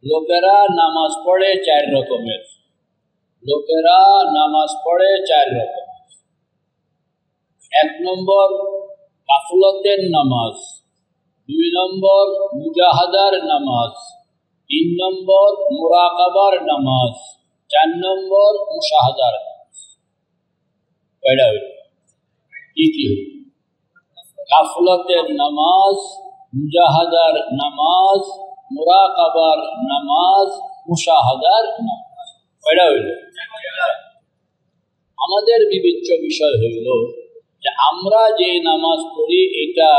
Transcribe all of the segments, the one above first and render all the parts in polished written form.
লোকেরা নামাজ পড়ে চার রকমের। লোকেরা নামাজ পড়ে চার রকমের। এক নম্বর গাফলতের নামাজ, দুই নম্বর মুজাহাদার নামাজ, তিন নম্বর মুরাকাবার নামাজ, চার নম্বর মুশাহাদার নামাজ। কয়টা হইল? কি কি হইল? গাফলতের নামাজ, মুজাহাদার নামাজ, মুরাকাবার নামাজ, মুশাহাদার নামাজ। কয়টা হইল? আমাদের বিবেচ্য বিষয় হইল যে আমরা যে নামাজ পড়ি এটা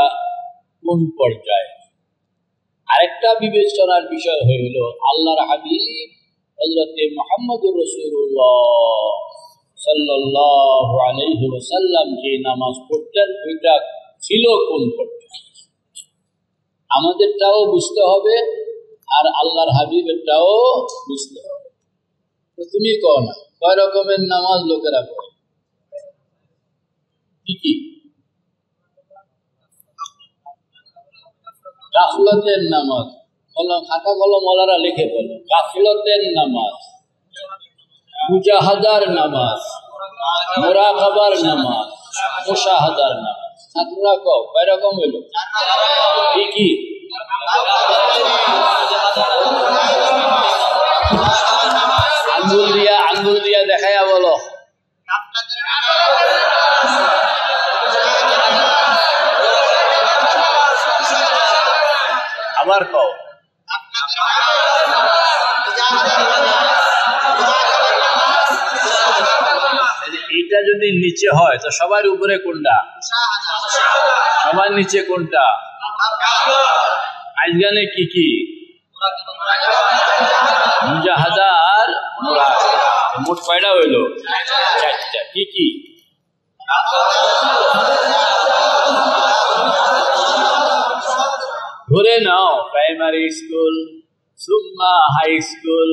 কোন পর্যায়ে। আরেকটা বিবেচনার বিষয় হইল আল্লাহর হাবিব হযরত মুহাম্মদুর রাসূলুল্লাহ সাল্লাল্লাহু আলাইহি ওয়াসাল্লাম যে নামাজ পড়তেন ওইটা ছিল কোন পর্যায়ে। আমাদেরটাও বুঝতে হবে আর আল্লাহর হাবিবেরটাও বুঝতে হবে। তো তুমি কও না কয় রকমের নামাজ লোকেরা পড়ে? কি কি? গাফলতের নামাজ, কলম খাতা কলম ওলারা লিখে বলো। গাফলতের নামাজ, মুজাহাদার নামাজ, মুরাকাবার নামাজ, মুশাহাদার নামাজ। ছাত্ররা কও কয় রকম হইল? কি কি? আঙ্গুল দিয়া দেখাইয়া বলো। আবার কও। এটা যদি নিচে হয় তো সবার উপরে কোনটা? সবার নিচে কোনটা? আজগানে কি কি? মুজাহাদা আর মুরাকাবা। মোট কয়টা হইল? চারটা। কি কি? ধরে নাও প্রাইমারি স্কুল, সুম্মা হাই স্কুল,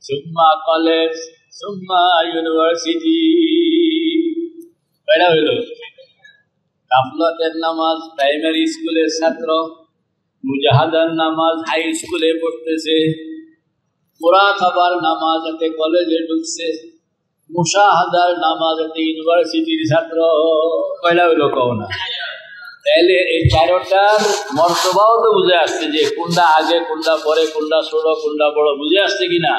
সুম্মা কলেজ, সুম্মা ইউনিভার্সিটি। কয়টা হইল? গাফলতের নামাজ প্রাইমারি স্কুলের ছাত্র, মুজাহাদার নামাজ হাই স্কুলে পড়তেছে, মুরাকাবার নামাজ এতে কলেজে ঢুকছে, মুশাহাদার নামাজ এতে ইউনিভার্সিটির ছাত্র। কয়টা হইল কও না? তাহলে এই চারটার মর্তবাও তো বুঝে আসছে যে কোনটা আগে কোনটা পরে, কোনটা ছোট কোনটা বড়, বুঝে আসছে কিনা?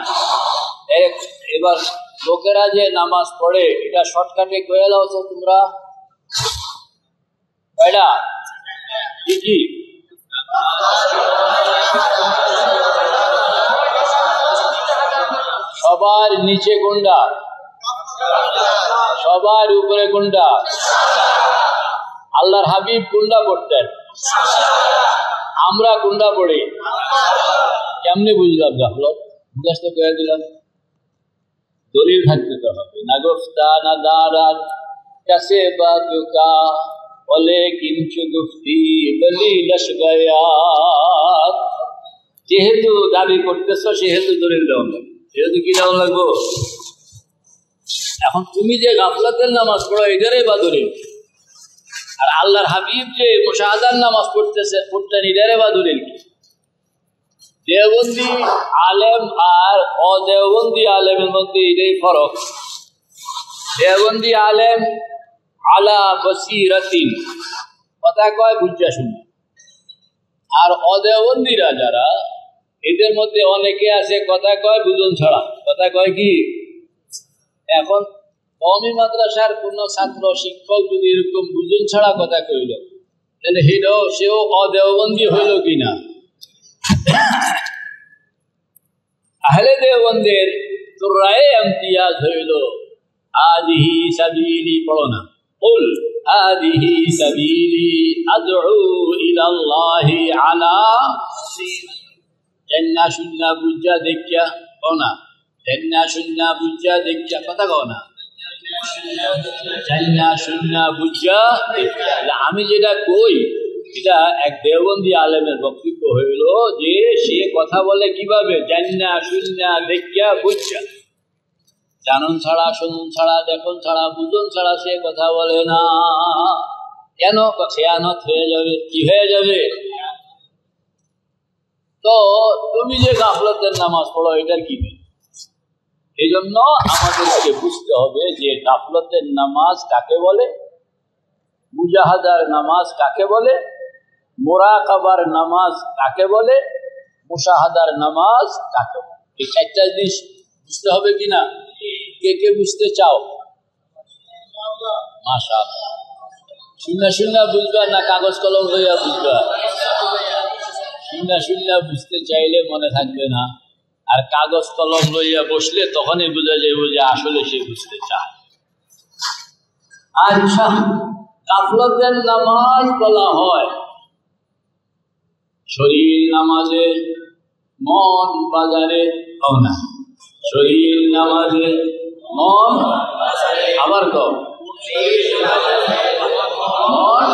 এবার লোকেরা যে নামাজ পড়ে এটা শর্টকাটে কয়ে দাও তো তোমরা। কয়টা? কি কি? সবার নিচে কোনটা? সবার উপরে কোনটা? আল্লাহর হাবিব কোনটা পড়তেন? আমরা কোনটা পড়ি? কেমনে বুঝলাম গাফলত? মুখস্থ করে দিলাম। দলিল থাকতে তো হবে। না গুফতা না দারাত কাছে বাতুকা বলে কিঞ্চু গুফতি দলিলস গয়াত। যেহেতু দাবি করতেছ সেহেতু দলিল দেওয়া লাগবে। যেহেতু কি দেওয়া লাগবো? এখন তুমি যে গাফলতের নামাজ পড়ো এটারই বা দলিল, আর আল্লাহর হাবিব যে মুশাহাদার নামাজ পড়তেন এটারে বা দলিল কি? দেওবন্দি আলেম আর অদেওবন্দি আলেমের মধ্যে এটাই ফরক। দেওবন্দি আলেম আলা বসিরাতিন কথা কয় বুঝা শুনে, আর অদেওবন্দিরা যারা এদের মধ্যে অনেকে আছে কথা কয় বুঝন ছাড়া। কথা কয় কি? এখন কওমি মাদ্রাসার কোন ছাত্র শিক্ষক যদি এরকম বুঝন ছাড়া কথা কইল তাহলে সেও অদেওবন্দি হইল কিনা? আহলে দেওবন্দের তুরায়ে ইমতিয়াজ হইল আদিহি সাবিলি। পড়ো না। কুল আদিহি সাবিলি আদউ ইলাল্লাহি আলা জান্না শুননা বুঝা দেখিয়া। কও না জান্না শুননা বুঝা দেখিয়া। কথা কও না। জান্না শুননা বুঝা দেখিয়া। আমি যেটা কই এটা এক দেওবন্দি আলেমের বক্তব্য হইল যে সে কথা বলে কিভাবে? জান্না শুননা দেখিয়া বুঝা। জানন ছাড়া, শুনুন ছাড়া, দেখুন ছাড়া, বুঝুন ছাড়া সে কথা বলে না। কেন? খেয়ানত হয়ে যাবে। কি হয়ে যাবে? তো তুমি যে গাফলতের নামাজ পড়ো এটার কি? এই জন্য আমাদেরকে বুঝতে হবে যে গাফলতের নামাজ কাকে বলে, মুজাহাদার নামাজ কাকে বলে, মুরাকাবার নামাজ কাকে বলে, মুশাহাদার নামাজ কাকে বলে। এই চারটা জিনিস বুঝতে হবে কিনা? কে কে বুঝতে চাও? মাশাআল্লাহ। শুননা বুঝবা না কাগজ কলম লইয়া বুঝবা? শুননা বুঝতে চাইলে মনে থাকবে না, আর কাগজ কলম লইয়া বসলে তখনই বোঝা যাবে যে আসলে সে বুঝতে চায়। আচ্ছা, গাফলতের নামাজ বলা হয় শরীর নামাজে, মন বাজারে হও না। শরীর নামাজে, মন আবার কও মন,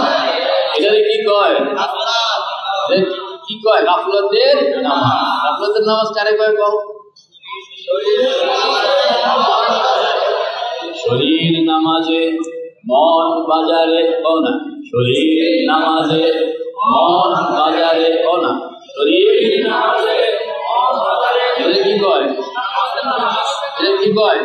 এটারে কি কয়? কি কয়? গাফলতের নামাজ। গাফলতের নামাজ কারে কয় কও? শরীর নামাজে, মন বাজারে হও না। শরীর নামাজে, মন বাজারে হও না। শরীর নামাজে, মন বাজারে কি কয়? এটা কি কয়?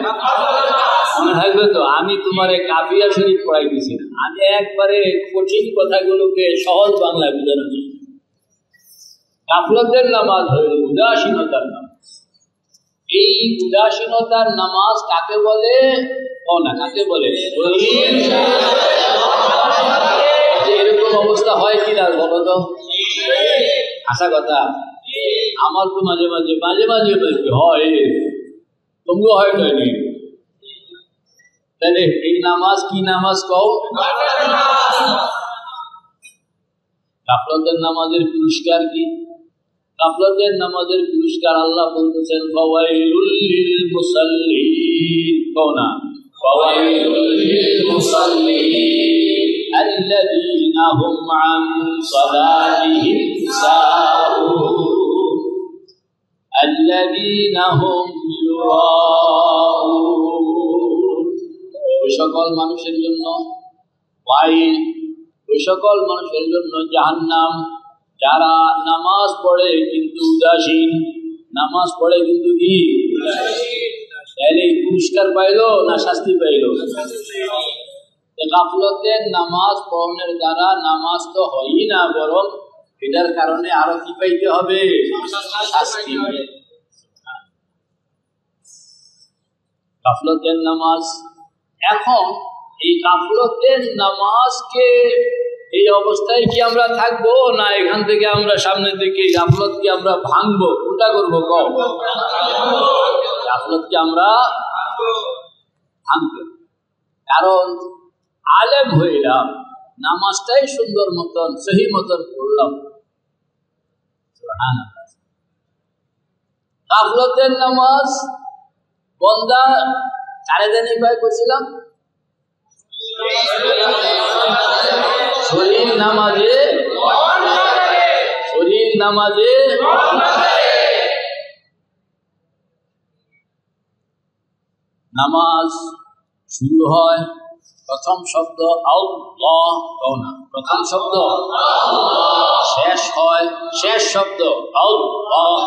মনে থাকবে তো? আমি তোমারে কাফিয়া শরীফ পড়াইতেছি না, আমি একবারে কঠিন কথাগুলোকে সহজ বাংলায় বোঝানোর জন্য। গাফলতের নামাজ হইল উদাসীনতার নামাজ। এই উদাসীনতার নামাজ কাকে বলে? না কাকে বলে? এরকম অবস্থা হয় কিনা বলো তো? আশা কথা, আমার তো মাঝে মাঝে হয়, তোমরা হয় তাইনি। তাহলে এই নামাজ কি নামাজ কও? গাফলতের নামাজের পুরস্কার কি? গাফলতের নামাজের পুরস্কার আল্লাহ বলতেছেন ফাওয়াইলুল লিল মুসাল্লিন। কও না ফাওয়াইলুল লিল মুসাল্লিন আল্লাযীনা হুম আন সালাতিহিম সাহুন আল্লাযীনা হুম ইউরাউন। ওই সকল মানুষের জন্য ওয়াইল, ওই সকল মানুষের জন্য জাহান্নাম যারা নামাজ পড়ে কিন্তু উদাসীন। নামাজ পড়ে কিন্তু কি? তাহলে পুরস্কার পাইলো না শাস্তি পাইলো? গাফলতের নামাজ পড়ানোর দ্বারা নামাজ তো হয়ই না, বরং এটার কারণে আরো কি পাইতে হবে? শাস্তি। গাফলতের নামাজ। এখন এই গাফলতের নামাজকে এই অবস্থায় কি আমরা থাকবো, না এখান থেকে আমরা সামনের দিকে গাফলতকে আমরা ভাঙবো? কোনটা করবো? গাফলতকে আমরা ভাঙবো। কারণ আলেম হইলাম, নামাজটাই সুন্দর মতন সহি মতন পড়লাম, গাফলতের নামাজ বন্দা কারে দেনি কয় করছিলাম? শরীর নামাজে, শরীর নামাজে নামাজ শুরু হয়, প্রথম শব্দ আল্লাহ, কও না প্রথম শব্দ, শেষ হয় শেষ শব্দ আল্লাহ,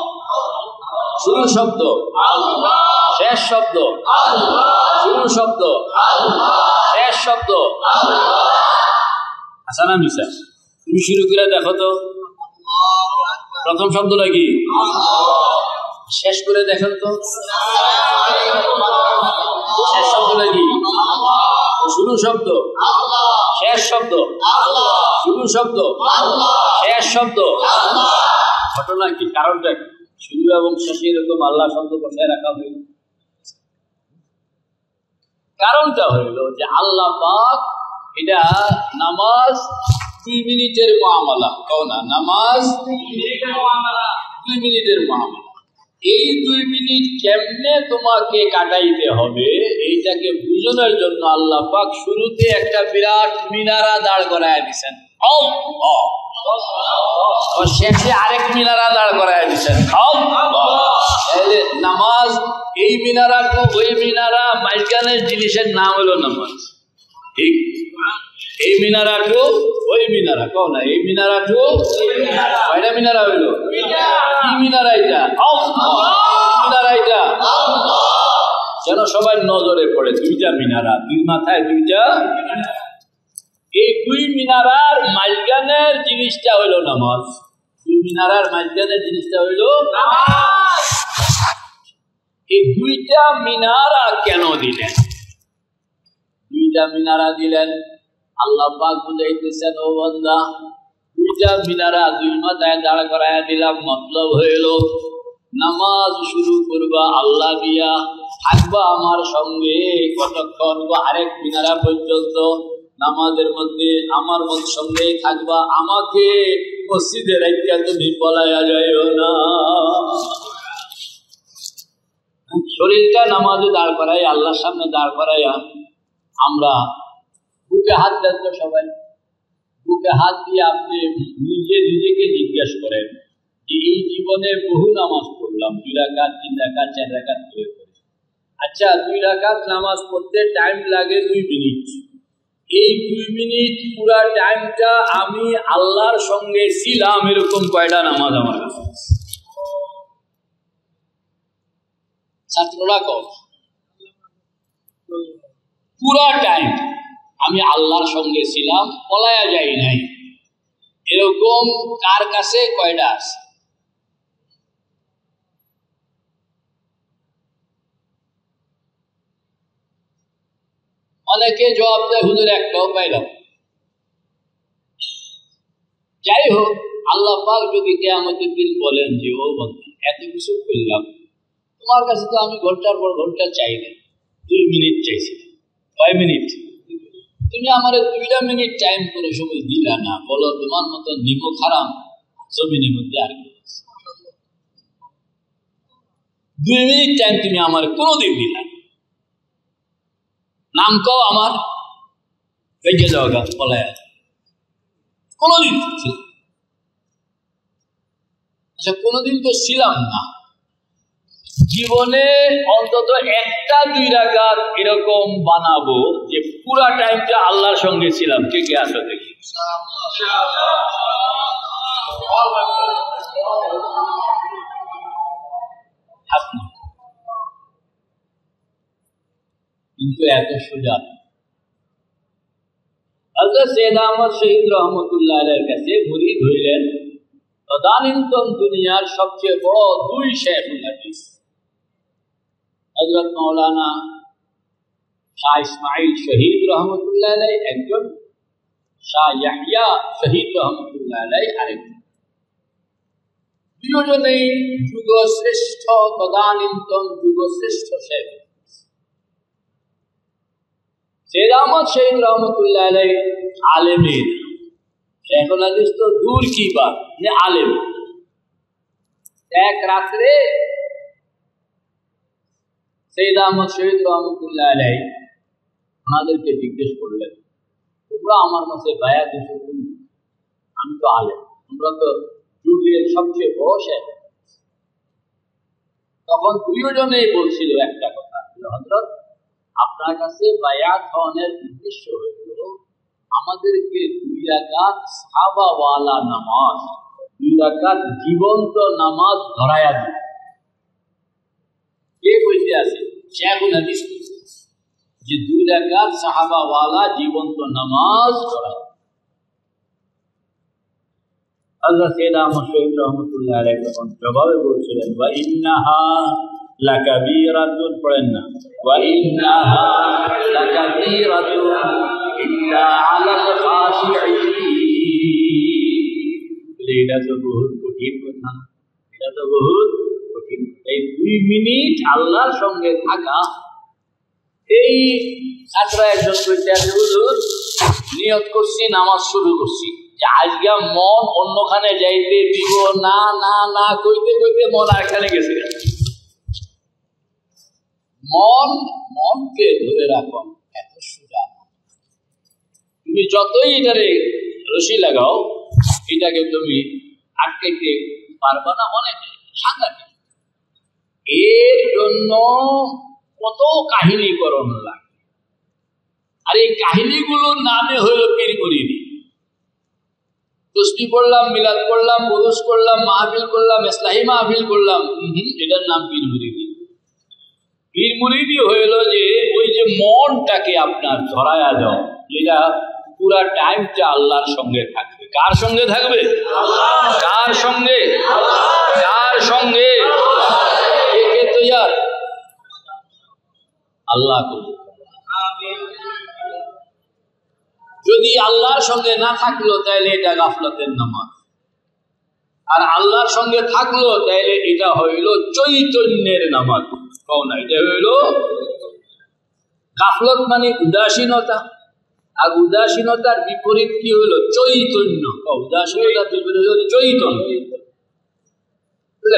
শুরু শব্দ আল্লাহ, শেষ শব্দ আল্লাহ, শুরু শব্দ আল্লাহ, শেষ শব্দ আল্লাহ। আচ্ছা না মিশা? তুমি শুরু করে দেখো তো, প্রথম শব্দটা কি? শেষ করে দেখেন তো, শেষ শব্দটা কি? শুরু শব্দ, শেষ শব্দ, শুরু শব্দ, শেষ শব্দ। ঘটনা কি? কারণটা কি? শুরু এবং শেষে এরকম আল্লাহ শব্দ বসায় রাখা হইল। কারণটা হইল যে আল্লাহ পাক এটা নামাজ 2 মিনিটের মুআমালা। কও না নামাজ 2 মিনিটের মুআমালা। এই 2 মিনিট কেমনে তোমাকে কাটাইতে হবে এইটাকে বুঝানোর জন্য আল্লাহ পাক শুরুতে একটা বিরাট মিনারা দাঁড় করায় দিয়েছেন, শেষে আরেক মিনারা দাঁড় করায় দিয়েছেন। নামাজ এই মিনারা তো ওই মিনারা মাঝখানের জিনিসের নাম হলো নামাজ। ঠিক এই মিনারা টু ওই মিনারা, কও না এই মিনারা টু কয়টা মিনারা হইল? কি মিনারা এটা? মিনারা এটা যেন সবাই নজরে পড়ে। দুইটা মিনারা, দুই মাথায় দুইটা। এই দুই মিনারার মাঝখানের জিনিসটা হইল নামাজ। দুই মিনারার মাঝখানের জিনিসটা হইল নামাজ। এই দুইটা মিনারা কেন দিলেন? দুইটা মিনারা দিলেন আল্লাহ পাক বুঝাইতেছেন, ও বান্দা দুইটা মিনারা দুই মাথায় দাঁড় করাইয়া দিলাম, মতলব হইল নামাজ শুরু করবা আল্লাহ দিয়া, থাকবা আমার সঙ্গে কতক্ষণ? আরেক মিনারা পর্যন্ত নামাজের মধ্যে আমার সঙ্গে থাকবা, আমাকে মসজিদে রাখিয়া তুমি পলাইয়া যাইও না। শরীরটা নামাজে দাঁড় করাই, আল্লাহর সামনে দাঁড় করাইয়া আমরা বুকে হাত দেন তো সবাই, বুকে হাত দিয়ে আপনি নিজেকে জিজ্ঞেস করেন যে এই জীবনে বহু নামাজ পড়লাম, 2 রাকাত 3 রাকাত 4 রাকাত করে। আচ্ছা 2 রাকাত নামাজ পড়তে টাইম লাগে 2 মিনিট। এই 2 মিনিট পুরা টাইমটা আমি আল্লাহর সঙ্গে ছিলাম, এরকম কয়টা নামাজ আমার কাছে? ছাত্ররা কম, পুরা টাইম আমি আল্লাহর সঙ্গে ছিলাম, পলায়া যাই নাই, এরকম কার কাছে কয়টা আছে? অনেকে জবাব দেয় হুজুর একটাও পাইলাম। যাই হোক, আল্লাহ পাক যদি কিয়ামতের দিন বলেন যে ও বান্দা এত কিছু করলাম, তোমার কাছে তো আমি ঘন্টার পর ঘন্টা চাই না, 2 মিনিট চাইছি। কয় মিনিট? তুমি আমার 2টা মিনিট টাইম করে সময় দিলা না, বলো তোমার মতো নিমো খারাম জমিনের মধ্যে আর কি? 2 মিনিট টাইম তুমি আমার কোনোদিন দিলা, নাম কও আমার বেঁচে যাও গা পলায়া, কোনোদিন। আচ্ছা কোনোদিন তো ছিলাম না, জীবনে অন্তত 1টা 2 রাকাত এরকম বানাবো যে পুরা টাইমটা আল্লাহর সঙ্গে ছিলাম। কে কে আসো দেখি? কিন্তু এত সোজা হযরত সৈয়দ আহমদ শহীদ রহমতুল্লাহ আলাইহির কাছে মুরিদ হইলেন তদানীন্তন দুনিয়ার সবচেয়ে বড় 2 শেখুল হাদিস, হযরত মাওলানা শাহ ইসমাইল শহীদ রহমতুল্লাহ আলাইহি একজন, শাহ ইয়াহইয়া শহীদ রহমতুল্লাহ আলাইহি আরেকজন। দুজনেই যুগশ্রেষ্ঠ, তদানীন্তন যুগশ্রেষ্ঠ শেখ। সৈয়দ আহমদ শহীদ রহমতুল্লাহ আলাইহি আলেমের শেখুল হাদিস তো দূর কি বাত, যে আলেম। এক রাত্রে সৈয়দ আহমদ শহীদ রহমতুল্লাহ আলাইহি আমাদেরকে জিজ্ঞেস করলেন, তোমরা আমার কাছে বায়াত এসেছো, আমি তো আলেম, তোমরা তো যুগের সবচেয়ে বড় শেখ। তখন দুজনেই বলছিল একটা কথা, হযরত আপনার কাছে বায়াত হওয়ার উদ্দেশ্য হইল আমাদেরকে 2 রাকাত সাহাবাওয়ালা নামাজ, 2 রাকাত জীবন্ত নামাজ ধরাইয়া দিন। কে কইতে আছে? শেখুল হাদিস যে 2 রাকাত সাহাবাওয়ালা জীবন্ত নামাজ ধরায়। হযরত সৈয়দ আহমদ শহীদ রহমতুল্লাহ আলাইহি তখন জবাবে বলছিলেন, ওয়া ইন্নাহা লাকাবীরাতুন, পড়েন না, ওয়া ইন্নাহা লাকাবীরাতুন ইল্লা আলাল খাশিঈন। এটা তো বহুত কঠিন কথা, এটা তো বহুত কঠিন। এই 2 মিনিট আল্লাহর সঙ্গে থাকা, এই ছাত্র একজন কইতে আছে, হুজুর নিয়ত করছি নামাজ শুরু করছি, যে আজকে মন অন্যখানে যাইতে দিব না, না না কইতে কইতে মন আরেকখানে গেছে। মনকে ধরে রাখো এত সোজা। তুমি যতই এটারে রশি লাগাও, এটাকে তুমি আটকাইতে পারবা না, অনেক সাংঘাতিক। এর জন্য কত কাহিনীকরণ লাগে, আর এই কাহিনীগুলোর নামে হইল পীর মুরিদি। তসবিহ পড়লাম, মিলাদ করলাম, উরুস করলাম, মাহফিল করলাম, ইসলাহি মাহফিল করলাম, এটার নাম পীর মুরিদি। পীর মুরিদি হইল যে ওই যে মনটাকে আপনার ধরায়া দাও, যেটা পুরা টাইমটা আল্লাহর সঙ্গে থাকবে। কার সঙ্গে থাকবে? কার সঙ্গে? কার সঙ্গে? কে তৈয়ার? আল্লাহ। যদি আল্লাহর সঙ্গে না থাকলো তাহলে এটা গাফলতের নামাজ, আর আল্লাহর সঙ্গে থাকলো তাহলে এটা হইল চৈতন্যের নামাজ। কও না, এটা হইল গাফলত মানে উদাসীনতা, আর উদাসীনতার বিপরীত কি হইল? চৈতন্য। উদাসীনতার বিপরীত হইল চৈতন্য।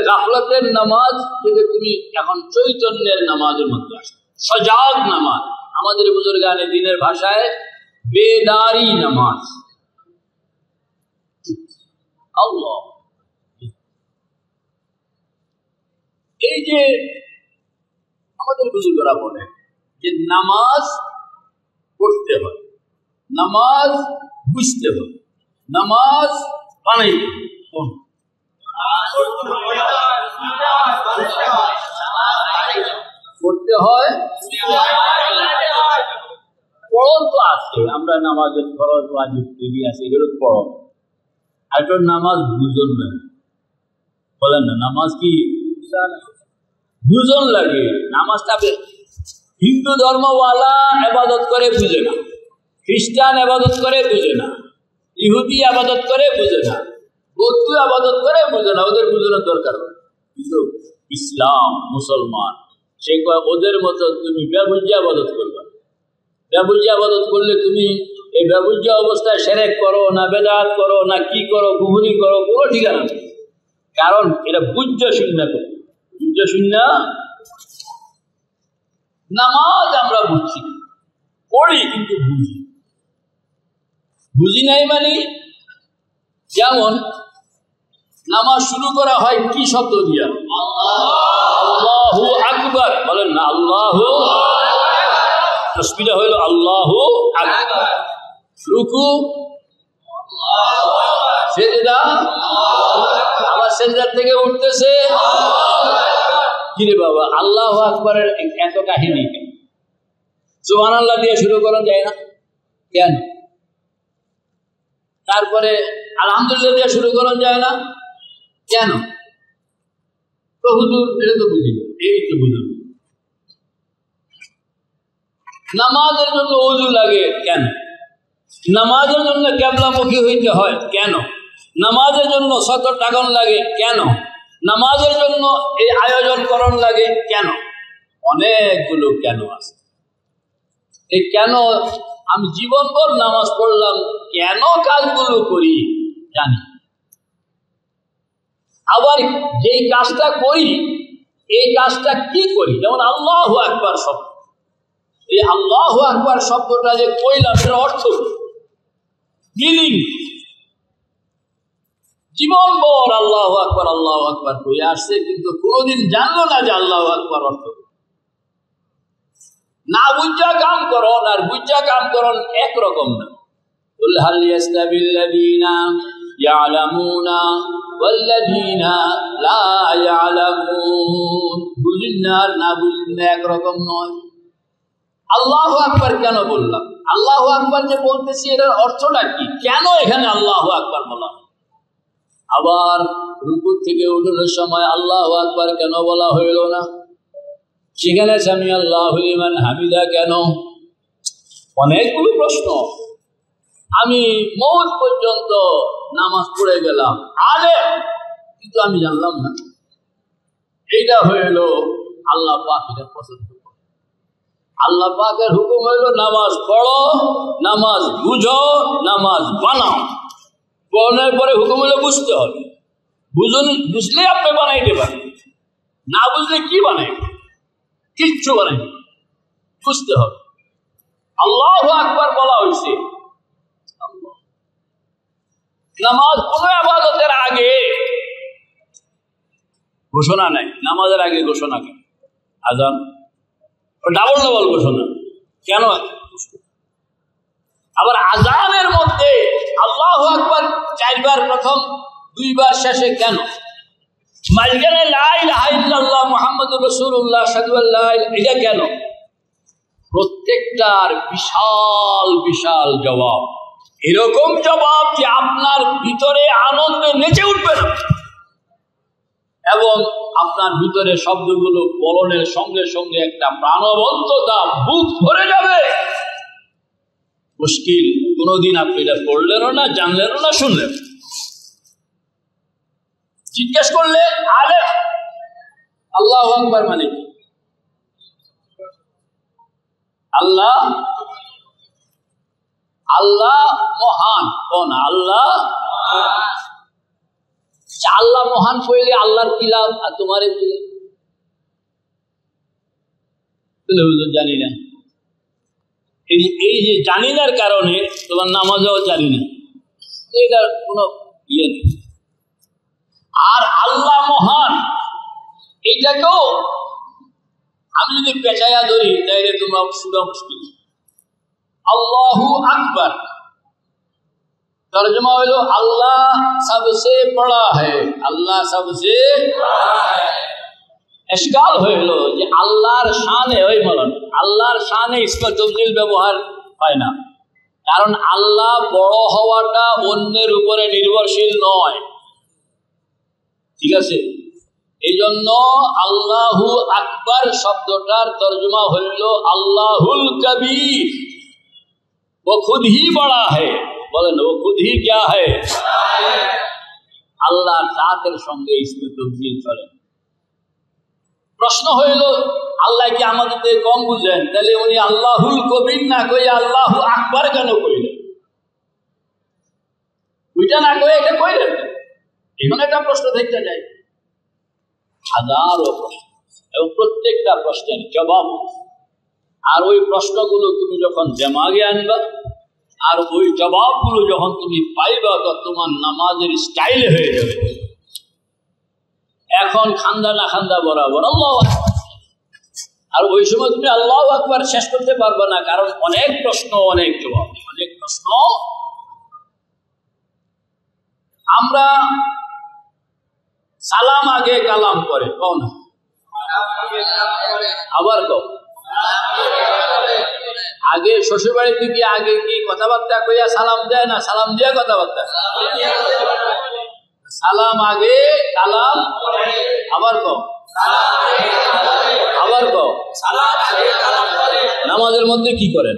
গাফলতের নামাজ থেকে তুমি এখন চৈতন্যের নামাজের মধ্যে আসো, সজাগ নামাজ। আমাদের বুজুর্গানে দিনের ভাষায় বেদারি নামাজ। আল্লাহ, এই যে আমাদের বুজুর্গরা বলে যে নামাজ পড়তে হয়, নামাজ বুঝতে হয়, নামাজ বানাইতে হয়। পড়তে হয়, পড়ন তো আছে, আমরা নামাজের ফরজ ওয়াজিব তৈরি আছে, এগুলো পড়ন। আর তোর নামাজ বুঝন লাগে, বলেন না, নামাজ কি বুঝন লাগে? নামাজটা হিন্দু ধর্মওয়ালা আবাদত করে বুঝে না, খ্রিস্টান আবাদত করে বুঝে না, ইহুদি আবাদত করে বুঝে না, বৌদ্ধ আবাদত করে বুঝে না, ওদের বুঝানোর দরকার। কিন্তু ইসলাম, মুসলমান, সে ওদের মতো তুমি বেবুঝে আবাদত করবে। বেবুঝে আবাদত করলে তুমি এই বেবুঝে অবস্থায় শিরক করো না বেদাত করো না কি করো, কুফরি করো, কোনো ঠিকানা নেই। কারণ এটা বুঝ্য শূন্য করো, বুঝ্য শূন্য। নামাজ আমরা বুঝছি, পড়ি কিন্তু বুঝি, বুঝি নাই মানে যেমন নামাজ শুরু করা হয় কি শব্দ দিয়া? আল্লাহু আকবার, বলেন না আল্লাহু। তাসবিহ হইল আল্লাহু আকবার, রুকু, সিজদা, আবার সিজদার থেকে উঠতেছে। কিরে বাবা, আল্লাহু আকবারের এত কাহিনী কেন? সুবহানাল্লাহ দিয়ে শুরু করা যায় না কেন? তারপরে আলহামদুলিল্লাহ দিয়ে শুরু করা যায় না কেন? তো হুজুর এটা তো বুঝি, এই তো বুঝুন। নামাজের জন্য ওযু লাগে কেন? নামাজের জন্য কিবলামুখী হইতে হয় কেন? নামাজের জন্য সতর টাকন লাগে কেন? নামাজের জন্য এই আয়োজন করণ লাগে কেন? অনেকগুলো কেন আছে। এই কেন আমি জীবনভর নামাজ পড়লাম, কেন কাজগুলো করি জানি। আবার যেই কাজটা করি এই কাজটা কি করি, যেমন আল্লাহু আকবার শব্দ, এই আল্লাহু আকবার শব্দটা যে কইলাম এর অর্থ মিনিং। জীবনভর আল্লাহু আকবার কই আসছে, কিন্তু কোনোদিন জানলো না যে আল্লাহু আকবার অর্থ। না বুঝা কাম করন আর বুঝা কাম করন একরকম না। কুল হাল ইয়াস্তাবিল্লাযীনা ইয়ালামুনা ওয়াল্লাযীনা লা ইয়ালামুন, বুঝিন না আর না বুঝিন না একরকম নয়। আল্লাহু আকবার কেন বললাম? আল্লাহু আকবার যে বলতেছি এটার অর্থটা কি? কেন এখানে আল্লাহু আকবার বলা? আবার রুকু থেকে উঠানোর সময় আল্লাহু আকবার কেন বলা হইল না? সেখানে সামি আল্লাহু লিমান হামিদা কেন? অনেকগুলো প্রশ্ন। আমি মওত পর্যন্ত নামাজ পড়ে গেলাম আলেম, কিন্তু আমি জানলাম না। এইটা হইল আল্লাহ পাক এটা পছন্দ করে। আল্লাহ পাকের হুকুম হইল নামাজ পড়ো, নামাজ বুঝো, নামাজ বানাও। পড়ানোর পরে হুকুম হইলে বুঝতে হবে। বুঝলে আপনি বানাইতে পারেন, না বুঝলে কি বানাইবে? কিচ্ছু বানাইবে, বুঝতে হবে। আল্লাহু আকবার বলা হয়েছে। নামাজ কোনো ইবাদতের আগে ঘোষণা নাই, নামাজের আগে ঘোষণা কেন? আজান ডাবল ঘোষণা কেন? আবার আযানের মধ্যে আল্লাহু আকবার 4 বার প্রথম, 2 বার শেষে কেন? মাঝখানে লা ইলাহা ইল্লাল্লাহ মুহাম্মাদুর রাসূলুল্লাহ সাল্লাল্লাহু আলাইহি ওয়াসাল্লাম, এটা কেন? প্রত্যেকটার বিশাল বিশাল জবাব, এরকম জবাব যে আপনার ভিতরে আনন্দে নেচে উঠবে না, এবং আপনার ভিতরে শব্দগুলো বলনের সঙ্গে সঙ্গে একটা প্রাণবন্ততা বুক ভরে যাবে। মুশকিল, কোনোদিন আপনি এটা পড়লেনও না, জানলেনও না, শুনলেন। জিজ্ঞেস করলে আরে আল্লাহু আকবার মানে কি? আল্লাহ আল্লাহ মহান, কোন আল্লাহ? আল্লাহ মহান কইলে আল্লাহর কি লাভ আর তোমারে কি লাভ? জানি না, এই যে জানি নার কারণে তোমার নামাজও জানি না, এটার কোনো ইয়ে নেই। আর আল্লাহ মহান এইটাকেও আমি যদি পেঁচাইয়া ধরি তাইলে তোমার শুধু মুশকিল। আল্লাহু আকবার তর্জমা হলো আল্লাহ সবসে বড়া হ্যায়, আল্লাহ সবসে ইশকাল হইল যে আল্লাহর শানে, ওই বলেন আল্লাহর শানে ইসমে তফজিল ব্যবহার হয় না, কারণ আল্লাহ বড় হওয়াটা অন্যের উপরে নির্ভরশীল নয়, ঠিক আছে? এই জন্য আল্লাহু আকবার শব্দটার তর্জমা হইল আল্লাহুল কবীর, वो खुद ही बड़ा है, বলেন ও খুদ হি क्या है? আল্লাহর জাতের সঙ্গে ইসমে তফজিল চলে। প্রশ্ন হইল আল্লাহ কি আমাদের থেকে কম বুঝেন? তাহলে উনি আল্লাহুল কবির না কইয়া আল্লাহু আকবার কেন কইলেন? ওইটা না কয়ে এটা কইলেন, এখানে একটা প্রশ্ন দেখতে যাই, হাজারো প্রশ্ন, এবং প্রত্যেকটা প্রশ্নের জবাব। আর ওই প্রশ্নগুলো তুমি যখন দিমাগে আনবা আর ওই জবাবগুলো যখন তুমি পাইবা, তো তোমার নামাজের স্টাইলে হয়ে যাবে। এখন খান্দা না খান্দা বরাবর আল্লাহু আকবার, আর ওই সময় তুমি আল্লাহু আকবার শেষ করতে পারবে না, কারণ অনেক প্রশ্ন, অনেক জবাব, অনেক প্রশ্ন। আমরা সালাম আগে কালাম করে, কোন আবার কও আগে শ্বশুর বাড়িতে গিয়ে আগে কি কথাবার্তা কইয়া সালাম দেয় না সালাম দিয়া কথাবার্তা? সালাম আগে কালাম, আবার কও আবার কও। নামাজের মধ্যে কি করেন?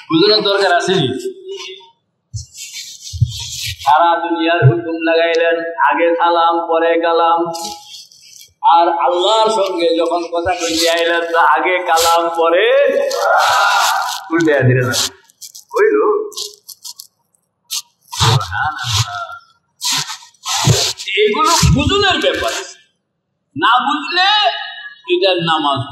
বুঝানোর দরকার আছে? সারা দুনিয়ার হুকুম লাগাইলেন, আগে সালাম পরে কালাম, আর আল্লাহর সঙ্গে যখন কথা কইতে আইলেন তো আগে কালাম পরে উল্টে দিলেন। হইল এগুলো বুঝনের ব্যাপার, না বুঝলে এটার নামাজ,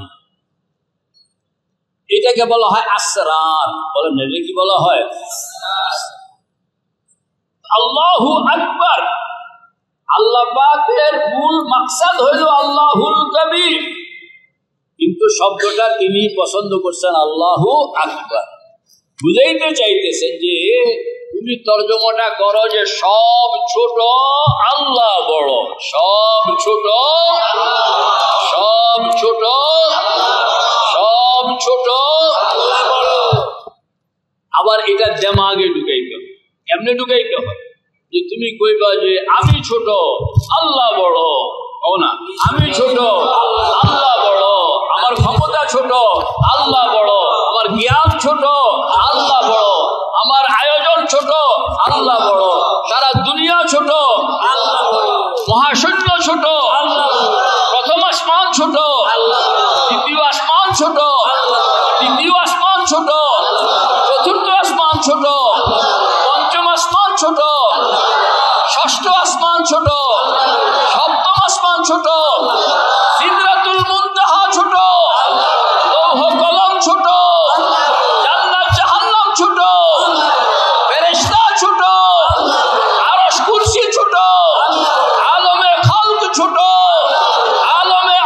এটাকে বলা হয় আসরার। বলেন এটা কি বলা হয়? আল্লাহু আকবার, আল্লাহ পাকের মূল মাকসাদ হইল আল্লাহুল কবির, কিন্তু শব্দটা তিনি পছন্দ করছেন আল্লাহু আকবার। বুঝাইতে চাইতেছেন যে তুমি তর্জমাটা করো যে সব ছোট আল্লাহ বড়, সব ছোট, সব ছোট, সব ছোট আল্লাহ বড়। আবার এটা দিমাগে ঢুকাইতে হবে। কেমনে ঢুকাইতে হয়? যে তুমি কইবা যে আমি ছোট আল্লাহ বড়, কও না আমি ছোট আল্লাহ বড়, আমার ক্ষমতা ছোট আল্লাহ বড়, আমার জ্ঞান ছোট আল্লাহ বড়, আমার আয়োজন ছোট আল্লাহ বড়, সারা দুনিয়া ছোট আল্লাহ বড়, মহাশূন্য ছোট আল্লাহ, প্রথম আসমান ছোট আল্লাহ, দ্বিতীয় আসমান ছোট আল্লাহ, তৃতীয় আসমান ছোট, চতুর্থ আসমান ছোট, পঞ্চম আসমান ছোট, ষষ্ঠ আসমান ছোট, সপ্তম আসমান ছোট, সিদরাতুল মুনতাহা ছোট, লৌহ কলম ছোট, জান্নাত জাহান্নাম ছোট, ফেরেশতা ছোট, আরশ কুরসি ছোট, আলমে খালক ছোট, আলমে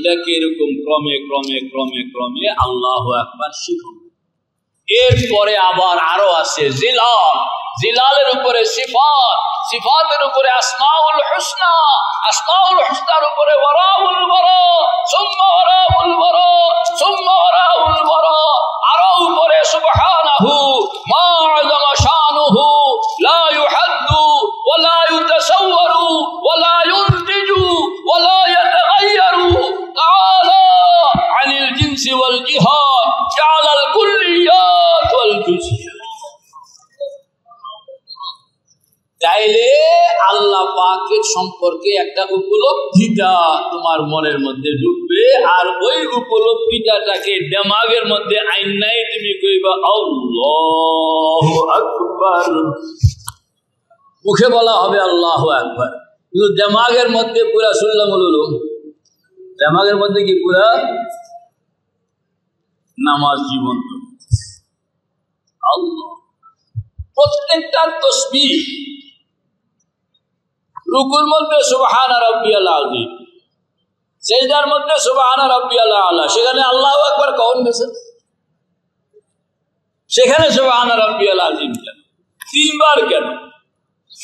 এটাকে এরকম ক্রমে ক্রমে ক্রমে ক্রমে আল্লাহু আকবার শিখুন। এরপরে আবার আরো আছে জিলাল, জিলালের উপরে সিফাত, সিফাতের উপরে আসমাউল হুসনা, আসমাউল হুসনার উপরে ওয়ারাউল ওয়ারা, সুম্মা ওয়ারাউল ওয়ারা, সুম্মা ওয়ারাউল ওয়ারা, আরো উপরে সুবহানাহু মা আযামা শানুহু লা ইউহাদ্দু ওয়া লা ইউতাসাওয়ারু ওয়া লা ইউনতিজু ওয়া লা ইয়াতাগায়্যারু তাআলা আনিল জিনসি ওয়াল জিহাদ জাআলাল কুল্লিয়াত ওয়াল জুজইয়াত। তাইলে আল্লাহ পাকের সম্পর্কে একটা উপলব্ধিটা তোমার মনের মধ্যে ঢুকবে, আর ওই উপলব্ধিটাকে দিমাগের মধ্যে আইন নাই, তুমি কইবা আল্লাহু আকবার, মুখে বলা হবে আল্লাহু আকবার, কিন্তু দিমাগের মধ্যে পুরা সুল্লামুলুলু, দিমাগের মধ্যে কি পুরা নামাজ জীবন্ত। আল্লাহ প্রত্যেকটা তাসবিহ, রুকুর মধ্যে সুবহান রাব্বিয়াল আযীম, সিজদার মধ্যে সুবহান রাব্বিয়াল আলা, সেখানে আল্লাহু আকবার কখন গেছে? সেখানে সুবহান রাব্বিয়াল আযীম কেন? তিনবার কেন?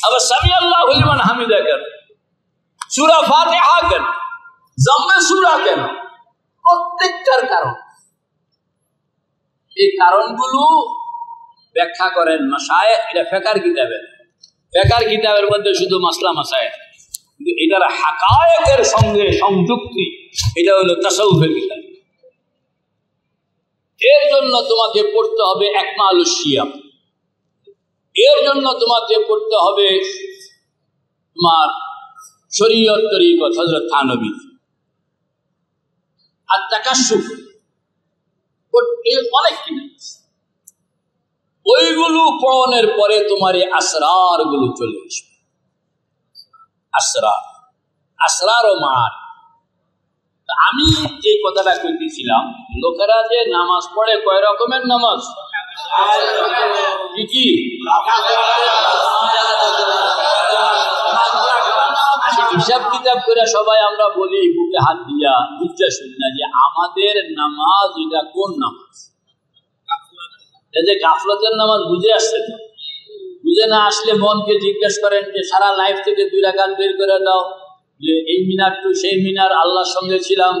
আবার সামি আল্লাহু লিমান হামিদা কেন? সূরা ফাতিহা কেন? জাম্মে সূরা কেন? প্রত্যেকটার কারণ, এই কারণগুলো ব্যাখ্যা করেন মাশায়েখ। এটা ফিকহের কিতাবে, ফিকহের কিতাবের মধ্যে শুধু মাসলা মাসায়েল, কিন্তু এটার হাকায়েকের সঙ্গে সংযুক্তি এটা হলো তাসাউফের কিতাব। এর জন্য তোমাকে পড়তে হবে একমালুস সিয়াম, এর জন্য তোমাকে পড়তে হবে তোমার শরীয়ত তরিকত হযরত থানবী, আর তাকাশফ, অনেক কিনা ওইগুলো পড়ানোর পরে তোমার এই আসরার গুলো চলে আসবে। আসরার, আসরার ও মার। আমি যে কথাটা কইতেছিলাম, লোকেরা যে নামাজ পড়ে কয় রকমের নামাজ, কি কি হিসাব কিতাব করে সবাই আমরা বলি বুকে হাত দিয়া বুঝতে শুনি না যে আমাদের নামাজ এটা কোন নামাজ। যে গাফলতের নামাজ বুঝে আসছে তো, বুঝে না আসলে মনকে জিজ্ঞেস করেন যে সারা লাইফ থেকে 2 রাকাত বের করে দাও, যে এই মিনার টু সেই মিনার আল্লাহর সঙ্গে ছিলাম,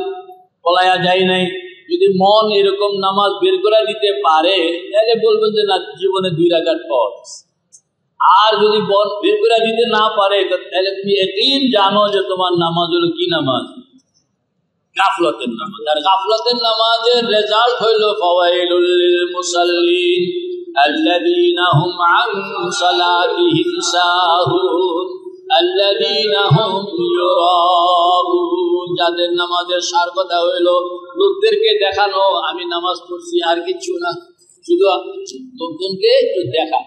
পলায়া যাই নাই। যদি মন এরকম নামাজ বের করে দিতে পারে তাহলে বলবেন যে না, জীবনে 2 রাকাত পাওয়া গেছে। আর যদি মন বের করে দিতে না পারে তাহলে তুমি একদিন জানো যে তোমার নামাজ হলো কি নামাজ, গাফলতের নামাজ। আর গাফলতের নামাজের রেজাল্ট হইল ফাওয়াইলুল লিল মুসাল্লিন আল্লাযীনা হুম আন সালাতিহিম সাহুন আল্লাযীনা হুম ইউরাউন। যাদের নামাজের সার কথা হইল লোকদেরকে দেখানো আমি নামাজ পড়ছি, আর কিছু না, শুধু লোকজনকে একটু দেখা।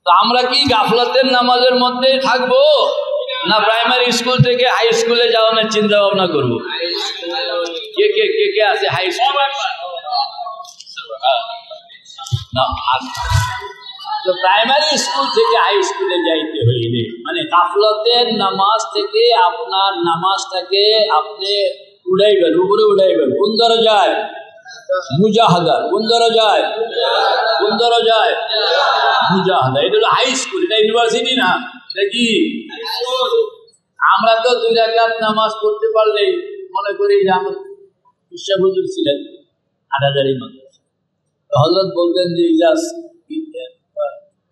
তো আমরা কি গাফলতের নামাজের মধ্যেই থাকবো, না প্রাইমারি স্কুল থেকে হাই স্কুলে যাওয়ার চিন্তা ভাবনা করবো? কে কে কে কে আছে হাই স্কুল? তো প্রাইমারি স্কুল থেকে হাই স্কুলে যাইতে হইলে মানে গাফলতের নামাজ থেকে আপনার নামাজটাকে আপনি উড়াইবেন, উপরে উড়াইবেন। কোন দরজায়? মুজাহাদা। কোন দরজায়? কোন দরজায়? মুজাহাদা। এটা হলো হাই স্কুল, এটা ইউনিভার্সিটি না। এটা কি? আমরা তো 2 রাকাত নামাজ পড়তে পারলেই মনে করি যে আমার বিশ্বাস হুজুর ছিলেন হাটাজারি মাদ্রাসা, হযরত বলতেন যে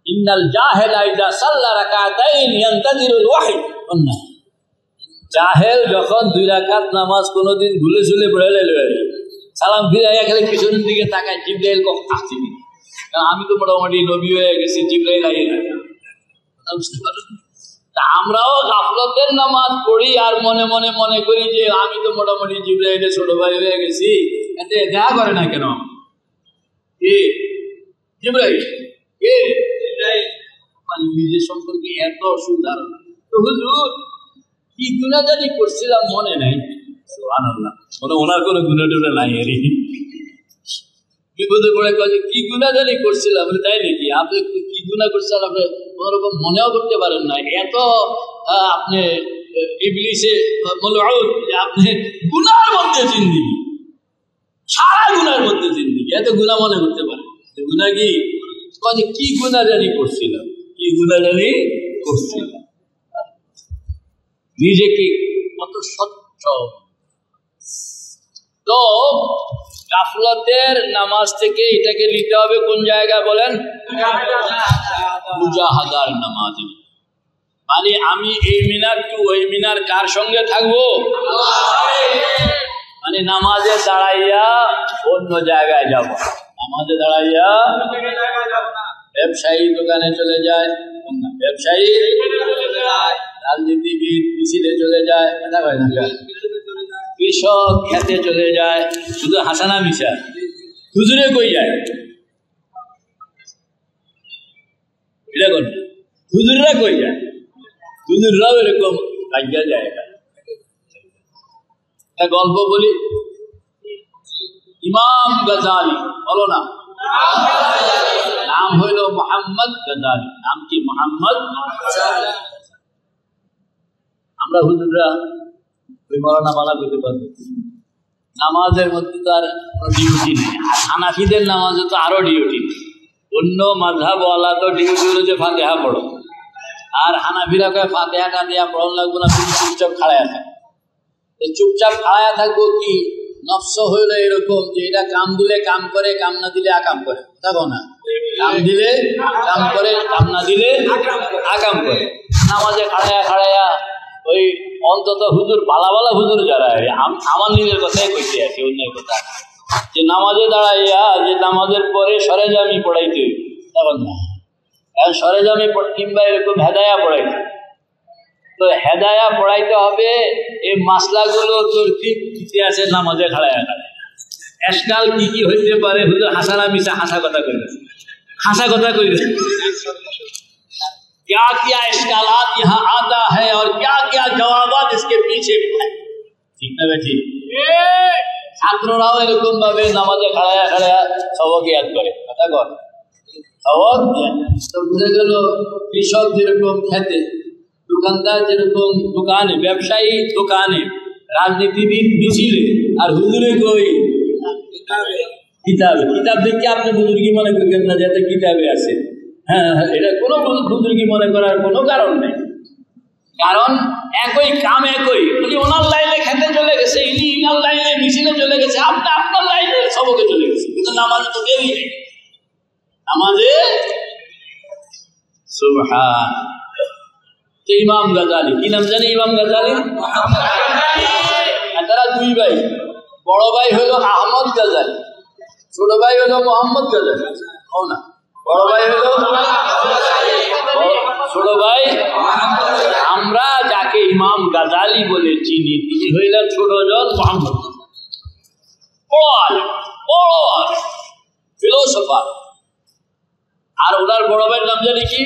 ইন্নাল জাহেলা ইযা সাল্লা রাকাতাইন ইয়ান্তাজিরুল ওয়াহী। জাহেল যখন 2 রাকাত নামাজ কোনোদিন ভুলে চলে পড়ে সালাম ফিরাইয়া খালি পিছনের দিকে তাকায় জিবরাইল কখন আসছে কিনা। কারণ আমি তো মোটামুটি নবী হয়ে গেছি, জিবরাইল আইয়ে না। আমরাও গাফলতের নামাজ পড়ি আর মনে মনে মনে করি যে আমি তো মোটামুটি জিবরাইলের ছোট ভাই হয়ে গেছি, এতে দেখা করে না কেন? কে জিবরাইল? কে জিবরাইল? মানে নিজের সম্পর্কে এত সুধারণা। তো হুজুর কি গুনাহগারি করছিলাম মনে নাই। সুবহানাল্লাহ, মানে ওনার কোনো গুনাহ টুনা নাই। এর বিপদে পড়ে কয় কি গুনাহগারি করছিলাম। তাই নাকি? আপনি কি গুনাহ করছেন আপনি কোনোরকম মনেও করতে পারেন না, এত আপনি ইবলিসে মলউন, যে আপনি গুনার মধ্যে জিন্দেগি, সারা গুনার মধ্যে জিন্দেগি, এত গুনাহ মনে করতে পারে। গুনাহ কি গুনাহ জানি করছিলাম, কি গুনাহ জানি করছিলাম, নিজেকে কত স্বচ্ছ। তো গাফলতের নামাজ থেকে এটাকে নিতে হবে কোন জায়গায় বলেন? মুজাহাদার নামাজ। মানে আমি এই মিনার টু ওই মিনার কার সঙ্গে থাকবো? মানে নামাজে দাঁড়াইয়া অন্য জায়গায় যাব, নামাজে দাঁড়াইয়া ব্যবসায়ী দোকানে চলে যায়, ব্যবসায়ী রাজনীতিবিদ মিছিলে চলে যায়, কৃষক খেতে চলে যায়, শুধু হাসানা মিশা। হুজুরে কই যায়? এটা কোন হুজুররা কই যায়? হুজুররাও এরকম রাজ্যা জায়গা। গল্প বলি, ইমাম গাজালি, বলো না, নাম হইল মোহাম্মদ গাজালি। নাম কি? মোহাম্মদ। আমরা হুজুররা ওই মৌলানা বালা পেতে পারবো, নামাজের মধ্যে তো আর ডিউটি নেই। আর হানাফিদের নামাজে তো আরো ডিউটি নেই। অন্য মাযহাবওয়ালা তো ডিউটি হলো যে ফাতিহা পড়ো, আর হানাফিরা কয় ফাতিহাটা দিয়া পড়ন লাগবো না, তুমি চুপচাপ খাড়ায়া থাকো। চুপচাপ খাড়ায়া থাকবো কি? নফস হইলো এরকম যে এটা কাম দিলে কাম করে, কাম না দিলে আকাম করে, থাকো না? কাম দিলে কাম করে, কাম না দিলে আকাম করে। নামাজে খাড়ায়া খাড়ায়া ওই অন্তত হুজুর বালা বালা হুজুর যারা, আমার নিজের কথাই কইতে আছি, অন্যের কথা, যে নামাজে দাঁড়াইয়া যে নামাজের পরে সরেজামি পড়াইতে, তখন না সরেজামি কিংবা এরকম হেদায়া পড়াইতে। তো হেদায়া পড়াইতে হবে, এই মাসলাগুলো তোর কি আছে নামাজে খাড়ায়া খাড়ায়া। এসকাল কি কি হইতে পারে? হুজুর হাসানা মিশা হাসা কথা কইবে, হাসা কথা কইবে। क्या क्या इश्कालात यहाँ आता है और क्या क्या जवाबात इसके पीछे है। ठीक ना बेटी? ছাত্ররাও এরকম ভাবে নামাজে খাড়ায়া খাড়ায়া সবক ইয়াদ করে, কথা কর সবক। তো বুঝে গেল কৃষক যেরকম খেতে, দোকানদার যেরকম দোকানে, ব্যবসায়ী দোকানে, রাজনীতিবিদ মিছিলে, আর হুজুরে কই কিতাবে। কিতাব দেখে আপনি বুজুর্গি মনে করবেন না, যাতে কিতাবে আছে। হ্যাঁ, এটা কোনো বুজুর্গি মনে করার কোনো কারণ নেই, কারণ একই কাম একই। উনি ওনার লাইনে খেতে চলে গেছে, ইনি ইনার লাইনে মিছিলে চলে গেছে, আপনি আপনার লাইনে সবকে চলে গেছে, কিন্তু নামাজে তো দেরি নেই। নামাজে সুবহান। ইমাম গাজালি, কি নাম জানি? ইমাম গাজালি। তারা দুই ভাই, বড় ভাই হলো আহমদ গাজালি, ছোট ভাই হলো মোহাম্মদ গাজালি। ও না, বড় ভাই হলো, ছোট ভাই আমরা যাকে ইমাম গাজালি বলে চিনি, তিনি হইলেন ছোট জন মোহাম্মদ। বড় ফিলোসফার। আর ওনার বড় ভাইয়ের নাম জানি কি?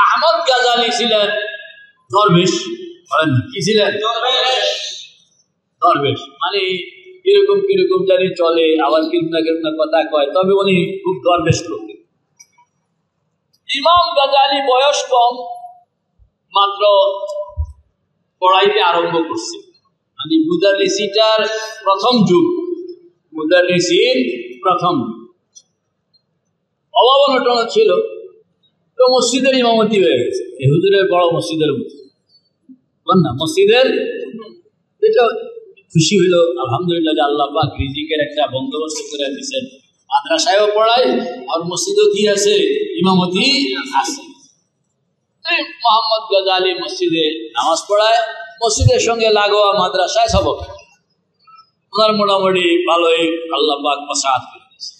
আহমদ গাজালি ছিলেন দরবেশ। কি ছিলেন? দরবেশ। মানে কিরকম কিরকম জানি চলে, আবার কিরকম কিরকম কথা কয়, তবে উনি খুব দরবেশ করতেন। ইমাম গাজালি বয়স কম, মাত্র পড়াইতে আরম্ভ করছে। মানে মুদাররিসিটার প্রথম যুগ, মুদাররিসির প্রথম অভাবনটন ছিল। তো মসজিদের ইমামতি হয়ে গেছে, এই হুজুরের বড় মসজিদের না, মসজিদের। এটা খুশি হইল আলহামদুলিল্লাহ যে আল্লাহ পাক রিজিকের একটা বন্দোবস্ত করে দিয়েছেন। মাদ্রাসায়ও পড়ায় আর মসজিদও কি আছে, ইমামতি আছে। মোহাম্মদ গাজালি মসজিদে নামাজ পড়ায়, মসজিদের সঙ্গে লাগোয়া মাদ্রাসায় সবক। ওনার মোটামুটি ভালোই আল্লাহ পাক প্রসাদ করে দিয়েছে।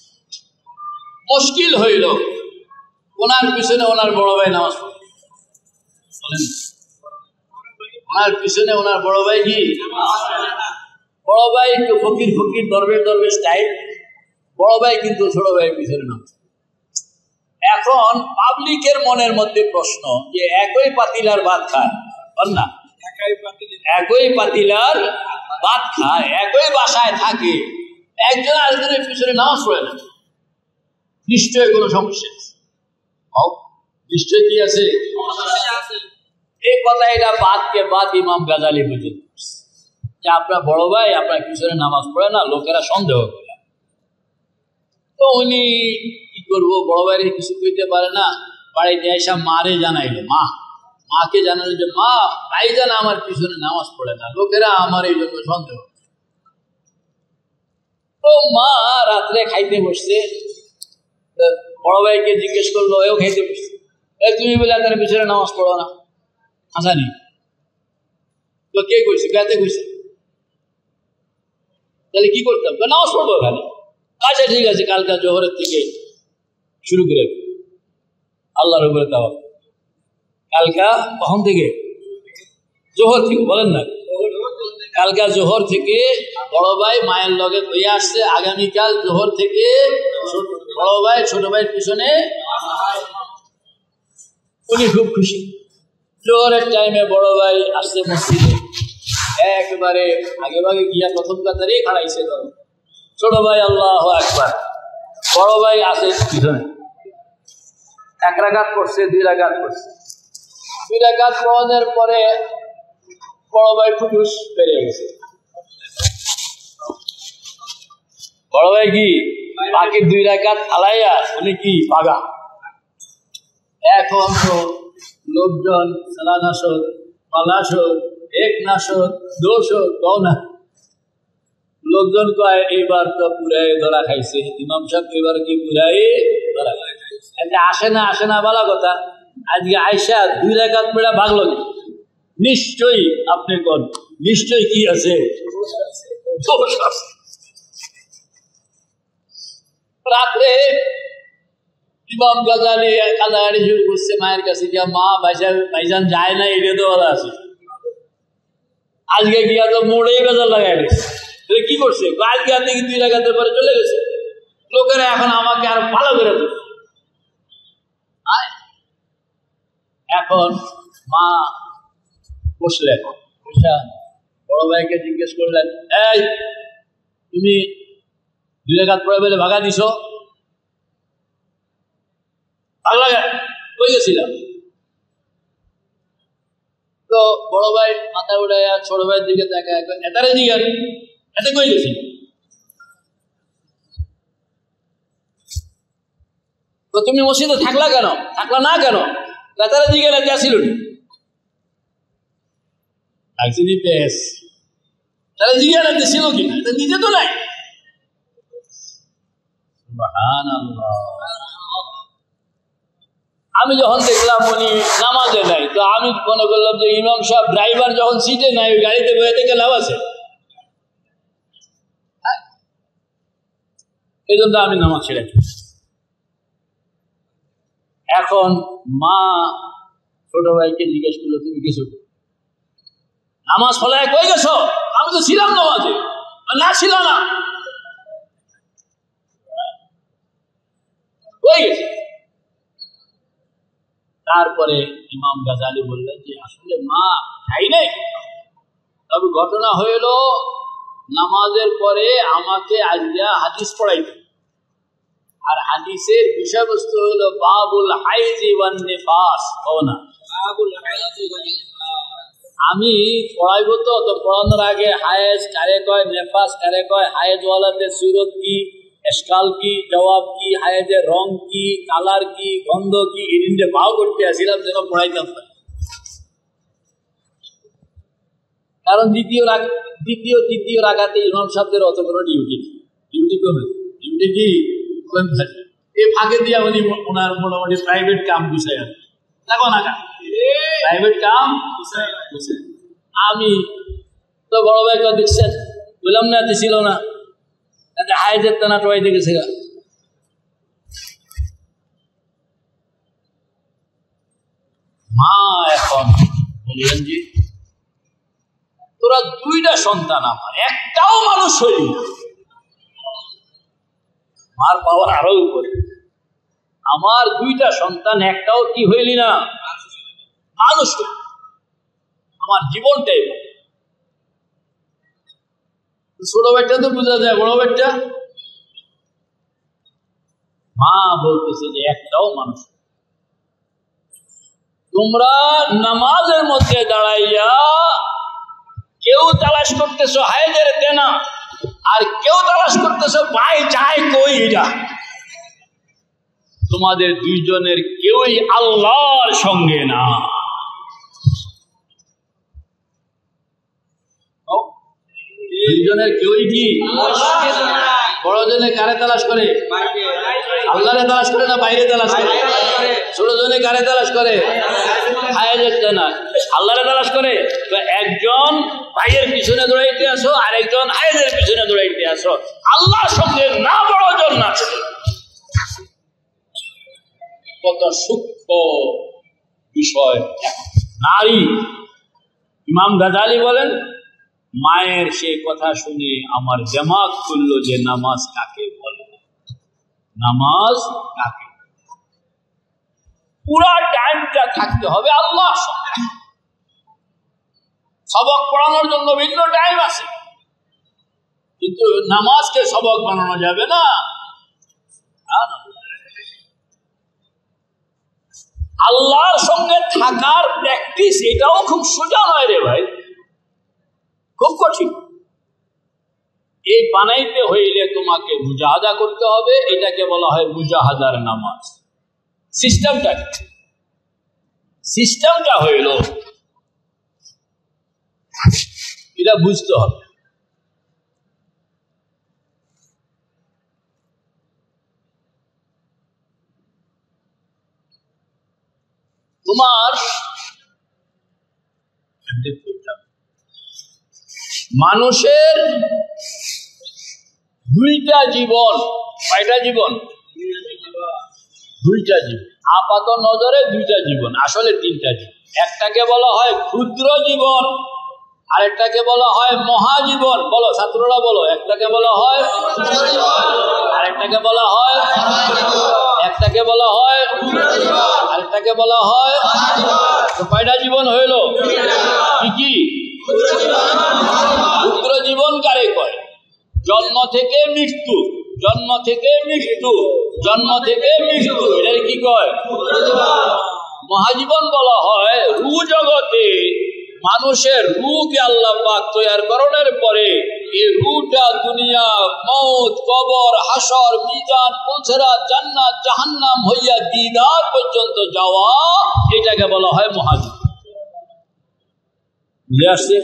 মুশকিল হইল, ওনার পিছনে ওনার বড় ভাই নামাজ পড়ে। ওনার পিছনে ওনার বড় ভাই কি? বড় ভাই একটু ফকির ফকির, দরবেশ দরবেশ টাইপ। বড় ভাই কিন্তু ছোট ভাইয়ের পিছনে নামাজ। এখন পাবলিকের মনের মধ্যে প্রশ্ন যে একই পাতিলার ভাত খায়, না একই পাতিলার ভাত খায়, একই বাসায় থাকে, একজন আরেকজনের পিছনে নামাজ পড়ে না, নিশ্চয়ই কোনো সমস্যা আছে। নিশ্চয়ই কি আছে? এই কথা এটা বাদকে বাদ ইমাম গাজালি বুঝে যে আপনার বড় ভাই আপনার পিছনে নামাজ পড়ে না, লোকেরা সন্দেহ করে। তো উনি কি করবো, বড় ভাইরে কিছু কইতে পারে না, বাড়িতে এসে মারে জানাইলো, মাকে জানালো যে মা, ভাইজান আমার পিছনে নামাজ পড়ে না, লোকেরা আমার এই জন্য সন্দেহ। তো মা রাত্রে খাইতে বসছে, বড় ভাইকে জিজ্ঞেস করলো, এও খাইতে বসছে, তুমি বলে তার পিছনে নামাজ পড়ো না, হাসানি তো কে কইছে, বেতে কইছে, তাহলে কি করতাম, নামাজ পড়বো ওখানে। আচ্ছা ঠিক আছে, কালকা জোহরের থেকে শুরু করে আল্লাহর উপরে তাওয়াক্কুল। কালকা কখন থেকে? জোহর থেকে, বলেন না, কালকা জোহর থেকে বড় ভাই মায়ের লগে হয়ে আসছে, আগামীকাল জোহর থেকে বড় ভাই ছোট ভাইয়ের পিছনে। উনি খুব খুশি। জোহরের টাইমে বড় ভাই আসছে মসজিদে, একবারে আগে ভাগে গিয়া প্রথম কাতারে খাড়াইছে, ছোট ভাই আল্লাহু আকবার, বড় ভাই আসে পিছনে। 1 রাকাত করছে, 2 রাকাত করছে, 2 রাকাত পড়ানোর পরে বড় ভাই ফুটুস বেরিয়ে গেছে। বড় ভাই কি বাকি 2 রাকাত ফালাইয়া উনি কি পাগা। এখন তো লোকজন সালানাসদ, পালাসদ, এক নাসদ, দোষদ কও না, লোকজন কয় এইবার তো পুরাই ধরা খাইছে, ইমাম সাহেব এবার কি পুরাই ধরা খাইছে। আসে না বলা কথা, আজকে আয়সা 2 রাকাত পড়া ভাগলো না, নিশ্চয়ই আপনি কোন, নিশ্চয়ই কি আছে, রাত্রে ইমাম গাজালি কাদাগাড়ি শুরু করছে মায়ের কাছে গিয়া, মা ভাইজান যায় না, এটা তো বলা আছে, আজকে গিয়া তো মোড়েই বেজার লাগাই গেছে। কি করছে, আজকে আপনি 2 রাকাতের পরে চলে গেছে, লোকেরা এখন আমাকে আর ভালো করে দেবে। এখন মা বসলেন, বড় ভাইকে জিজ্ঞেস করলেন, এই তুমি 2 রাকাত পড়ে বলে ভাগা দিছ, ভাগলা কই গেছিলাম? তো বড় ভাই মাথা উঠাইয়া ছোট ভাইয়ের দিকে তাকায়, এটারে জিজ্ঞাসা, এতে কই গেছিল? তো তুমি মসজিদে থাকলা কেন, থাকলা না কেন? এটারে জিজ্ঞাসা গেছিল তারা জিজ্ঞাসা দিছিল কিনা, এটা নিজে তো নাই। আমি যখন দেখলাম উনি নামাজে নাই, তো আমি মনে করলাম যে ইমাম সাহেব ড্রাইভার যখন সিটে নাই, ওই গাড়িতে বয়ে থেকে লাভ আছে, এই জন্য আমি নামাজ ছেড়ে। এখন মা ছোট ভাইকে জিজ্ঞেস করলো, তুমি কিছু নামাজ ফলায় কই গেছো? আমি তো ছিলাম নামাজে, না ছিল না, কই গেছে? তারপরে ইমাম গাজালি বললেন যে আসলে মা যাই নাই, তবে ঘটনা হইল নামাজের পরে আমাকে আজকে হাদিস পড়াইতে, আর হাদিসের বিষয়বস্তু হইল বাবুল হাইজি ওয়ান নিফাস। না, আমি পড়াইবো তো পড়ানোর আগে হায়েজ কারে কয়, নেফাস কারে কয়, হায়েজ ওয়ালাদের সুরত কি, এসকাল কি, জবাব কি, হায়েজের রং কি, কালার কি, গন্ধ কি, এই দিনটা ভাও করতে আসছিলাম যেন পড়াইতাম না। কারণ দ্বিতীয় তৃতীয় রাকাতে ইমাম সাহেবদের অত বড় ডিউটি কমে, ডিউটি কি কমে থাকে। এই ফাঁকে দিয়ে উনি ওনার মোটামুটি প্রাইভেট কাম গুছাই দেখো না, প্রাইভেট কাম আমি তো বড় ভাই দেখছেন বললাম না, এতে ছিল না, এতে হায়েজের টানা টয় দেখেছে। মা এখন বললেন যে তোরা 2টা সন্তান, আমার একটাও মানুষ হইলি না, মার পাওয়ার আরো উপরে, আমার 2টা সন্তান একটাও কি হইলি না, মানুষ হইলি, আমার জীবনটাই। ছোট বাচ্চা তো বোঝা যায়, বড় বাচ্চা মা বলতেছে যে একটাও মানুষ। তোমরা নামাজের মধ্যে দাঁড়াইয়া কেউ তালাশ করতেছো হায়দের তেনা, আর কেউ তালাশ করতেছো ভাই যায় কই যা। তোমাদের দুইজনের কেউই আল্লাহর সঙ্গে না। দুইজনের কেউই কি বড়জনে কারে তালাশ করে? আল্লাহরে তালাশ করে না বাইরে তালাশ করে? ছোটজনে কারে তালাশ করে? হায়াজের না আল্লাহরে তালাশ করে। তো একজন ভাইয়ের পিছনে দৌড়াইতে আসো, আর একজন হায়াজের পিছনে দৌড়াইতে আসো, আল্লাহর সঙ্গে না বড়জন না। কত সূক্ষ্ম বিষয়। নারী ইমাম গাজালি বলেন, মায়ের সে কথা শুনে আমার দিমাগ খুলল যে নামাজ কাকে বলে, নামাজ কাকে। পুরা টাইমটা থাকতে হবে আল্লাহর সঙ্গে। সবক পড়ানোর জন্য ভিন্ন টাইম আছে, কিন্তু নামাজকে সবক বানানো যাবে না। আল্লাহর সঙ্গে থাকার প্র্যাকটিস এটাও খুব সোজা নয় রে ভাই, খুব কঠিন। এই বানাইতে হইলে তোমাকে মুজাহাদা করতে হবে। এটাকে বলা হয় মুজাহাদার নামাজ। সিস্টেমটা হইল এটা বুঝতে হবে। তোমার মানুষের দুইটা জীবন। কয়টা জীবন? দুইটা জীবন। আপাত নজরে দুইটা জীবন, আসলে তিনটা জীবন। একটাকে বলা হয় ক্ষুদ্র জীবন, আরেকটাকে বলা হয় মহাজীবন। বলো ছাত্ররা বলো, একটাকে বলা হয়, আরেকটাকে বলা হয়, একটাকে বলা হয়, আরেকটাকে বলা হয়। কয়টা জীবন হইল? কি কি? ক্ষুদ্র জীবন কারে কয়? জন্ম থেকে মৃত্যু, জন্ম থেকে মৃত্যু, জন্ম থেকে মৃত্যু, এটার কি কয়? মহাজীবন বলা হয় রূহ জগতে মানুষের রূহকে আল্লাহ পাক তৈয়ার করার পরে এই রূহটা দুনিয়া, মউত, কবর, হাসর, মিজান, পুলসিরাত, জান্নাত, জাহান্নাম হইয়া দিদার পর্যন্ত যাওয়া, এটাকে বলা হয় মহাজীবন। বুঝে আসছে?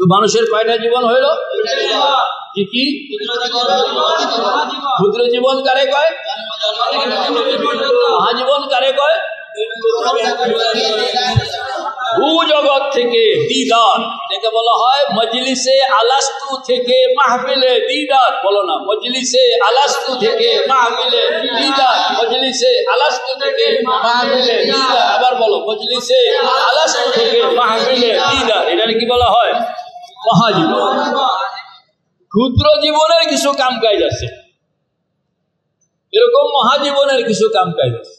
তো মানুষের কয়টা জীবন হইল? কি কি? ক্ষুদ্র জীবন কারে কয়? মহাজীবন কারে কয়? রূহ জগৎ থেকে দিদার, এটাকে বলা হয় মজলিসে আলাস্তু থেকে মাহফিলে দিদার। বলো না, মজলিসে আলাস্তু থেকে মাহফিলে দিদার, মজলিসে আলাস্তু থেকে মাহফিলে দিদার। আবার বলো, মজলিসে আলাস্তু থেকে মাহফিলে দিদার। এটা কি বলা হয়? মহাজীবন। ক্ষুদ্র জীবনের কিছু কাম কাজ আছে, এরকম মহাজীবনের কিছু কাম কাজ আছে।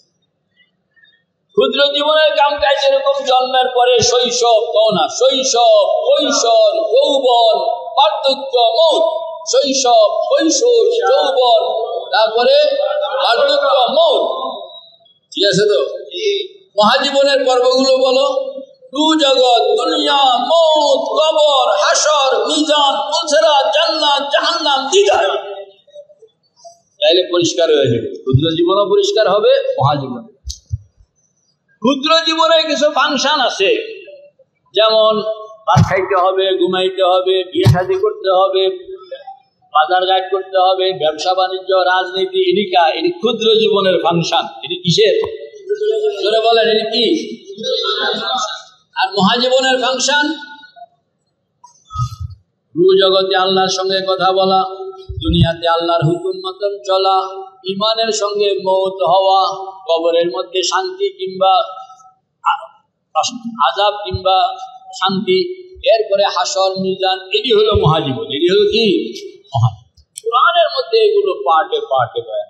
ক্ষুদ্র জীবনের কাম কাজ এরকম জন্মের পরে শৈশব, না শৈশব, কৈশোর, যৌবন, বার্ধক্য, মৌত। শৈশব, কৈশোর, যৌবন, তারপরে বার্ধক্য, মৌত। ঠিক আছে তো? মহাজীবনের পর্বগুলো বলো। রূহ জগৎ, দুনিয়া, মউত, কবর, হাসর, মিজান, পুলসিরাত, জান্নাত, জাহান্নাম, দিদার। তাইলে পরিষ্কার হয়ে যাবে। ক্ষুদ্র জীবনও পরিষ্কার হবে, মহাজীবন। ক্ষুদ্র জীবনের কিছু ফাংশন আছে, যেমন ভাত খাইতে হবে, ঘুমাইতে হবে, বিয়ে শাদী করতে হবে, বাজার ঘাট করতে হবে, ব্যবসা বাণিজ্য, রাজনীতি, এটি ক্ষুদ্র জীবনের ফাংশন। এটি কিসের? জোরে বলেন, এটি কি? আর মহাজীবনের ফাংশন, রূহ জগতে আল্লাহর সঙ্গে কথা বলা, দুনিয়াতে আল্লাহর হুকুম মতন চলা, ইমানের সঙ্গে মওত হওয়া, কবরের মধ্যে শান্তি কিংবা আযাব কিংবা শান্তি, এরপরে হাসর, মিজান। এটি হলো মহাজীবন। এটি হলো কি? মহাজীবন। কুরআনের মধ্যে এগুলো পার্টে পার্টে বয়ান।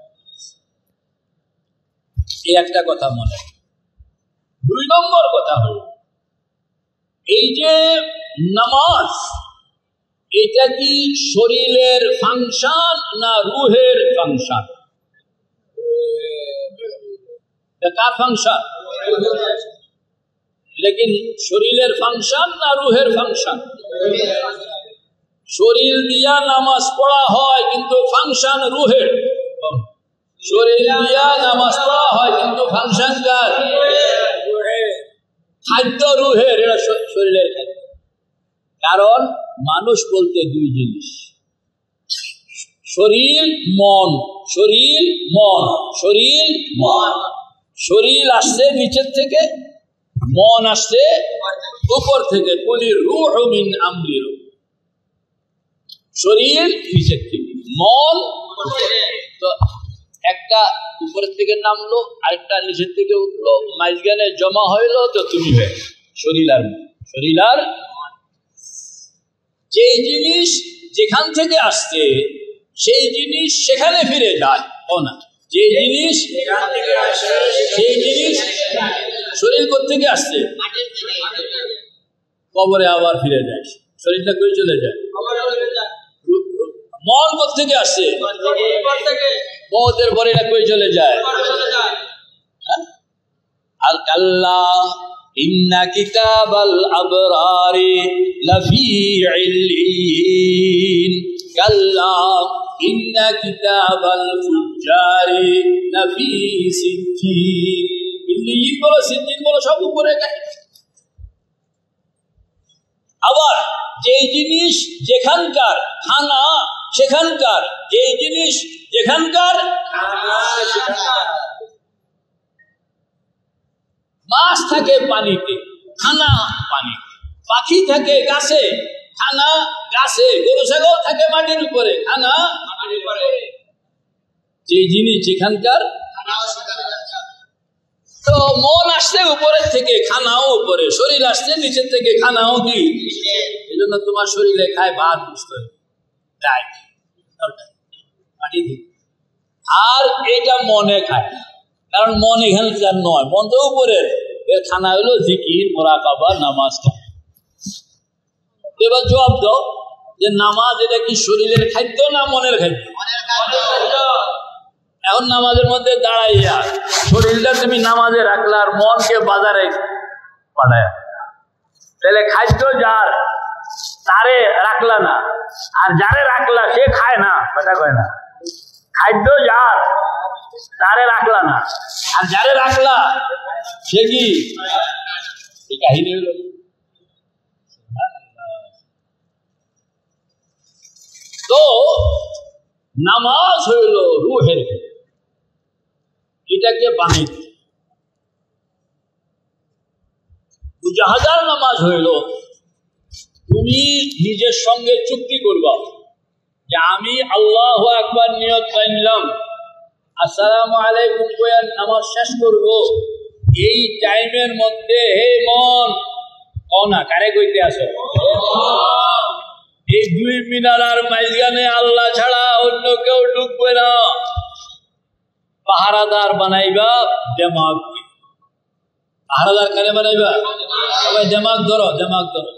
এই একটা কথা মনে। দুই নম্বর কথা হলো, এই যে নামাজ, এটা কি শরীরের ফাংশন না রুহের ফাংশন? কার ফাংশন? লেকিন শরীরের ফাংশন না রুহের ফাংশন? শরীর দিয়া নামাজ পড়া হয় কিন্তু ফাংশন রুহের। শরীর দিয়া নামাজ পড়া হয় কিন্তু ফাংশন কার? খাদ্য রুহের, এটা শরীরের খাদ্য। কারণ মানুষ বলতে দুই জিনিস, শরীর মন। শরীর মন, শরীর মন। শরীর আসছে নিচের থেকে, মন আসছে উপর থেকে। কুলি রূহ মিন আমরি। শরীর নিচের থেকে, মন তো একটা উপরের থেকে নামলো, আরেকটা নিচের থেকে উঠলো, মাঝখানে জমা হইলো, তো তুমি শরীর আর মন। শরীর আর যে জিনিস যেখান থেকে আসছে সেই জিনিস সেখানে ফিরে যায়। ও না, যে জিনিস সেই জিনিস, শরীর কোত্থেকে আসছে? কবরে আবার ফিরে যায়। শরীরটা কই চলে যায়? মন কোত্থেকে আসছে? মৌতের পরে এটা কই চলে যায়? আর কাল্লাহ ইন্না কিতাবাল আবরারি লাফি ইল্লিয়িন। কাল্লাহ ইন্না কিতাবাল ফুজ্জারি লাফি সিজ্জিন। ইল্লিয়িন বলো, সিজ্জিন বলো, সব উপরে গায়ে। আবার যে জিনিস যেখানকার, খানা সেখানকার। যে জিনিস যেখানকার, মাছ থাকে পানিতে, খানা পানিতে। পাখি থাকে গাছে, খানা গাছে। গরু ছাগল থাকে মাটির উপরে, খানা মাটির উপরে। যে জিনিস যেখানকার, তো মন আসছে উপরের থেকে, খানাও উপরে। শরীর আসছে নিচের থেকে, খানাও কি? এই জন্য তোমার শরীরে খায় ভাত, বুঝতে যায় মাটি থেকে। আর এটা মনে খায়, কারণ মন এখানকার নয়, মন তো উপরের। এর খানা হলো জিকির, মুরাকাবা, নামাজ। এবার জবাব দাও যে নামাজ এটা কি শরীরের খাদ্য না মনের খাদ্য? এখন নামাজের মধ্যে দাঁড়াইয়া শরীরটা তুমি নামাজে রাখলা আর মনকে বাজারে পাঠায়, তাহলে খাদ্য যার, তারে রাখলা না, আর যারে রাখলা সে খায় না, কথা কয় না। খাদ্য যার, তারে রাখলা না, আর যারে রাখলা সে কি? এই কাহিনী হলো। তো নামাজ হইল রুহের, এটাকে বানাইতে। মুজাহাদার নামাজ হইল তুমি নিজের সঙ্গে চুক্তি করবা যে আমি আল্লাহু আকবার নিয়ত করলাম, আসসালামু আলাইকুম কইয়া নামাজ শেষ করব। এই টাইমের মধ্যে হে মন, না কারে কইতে আসো, এই দুই মিনারার মাঝখানে আল্লাহ ছাড়া অন্য কেউ ঢুকবে না। পাহারাদার বানাইবা দেমাগ। পাহারাদার কারে বানাইবা? সবাই দেমাগ ধরো, দেমাগ ধরো,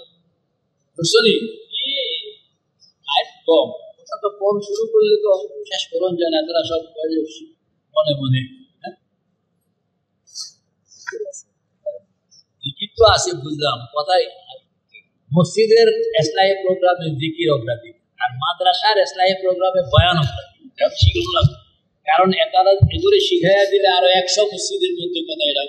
বুঝছো নি? কম তো কম শুরু করলে তো শেষ করুন যায় না, তারা সব মনে মনে। জিকির তো আছে বুঝলাম, কথাই মসজিদের ইসলাহি প্রোগ্রামে জিকির অগ্রাধিক, আর মাদ্রাসার ইসলাহি প্রোগ্রামে বয়ান অগ্রাধিক। শিখলাম, কারণ এটারা এগুলো শিখাইয়া দিলে আরো 100 মসজিদের মধ্যে কথা এটা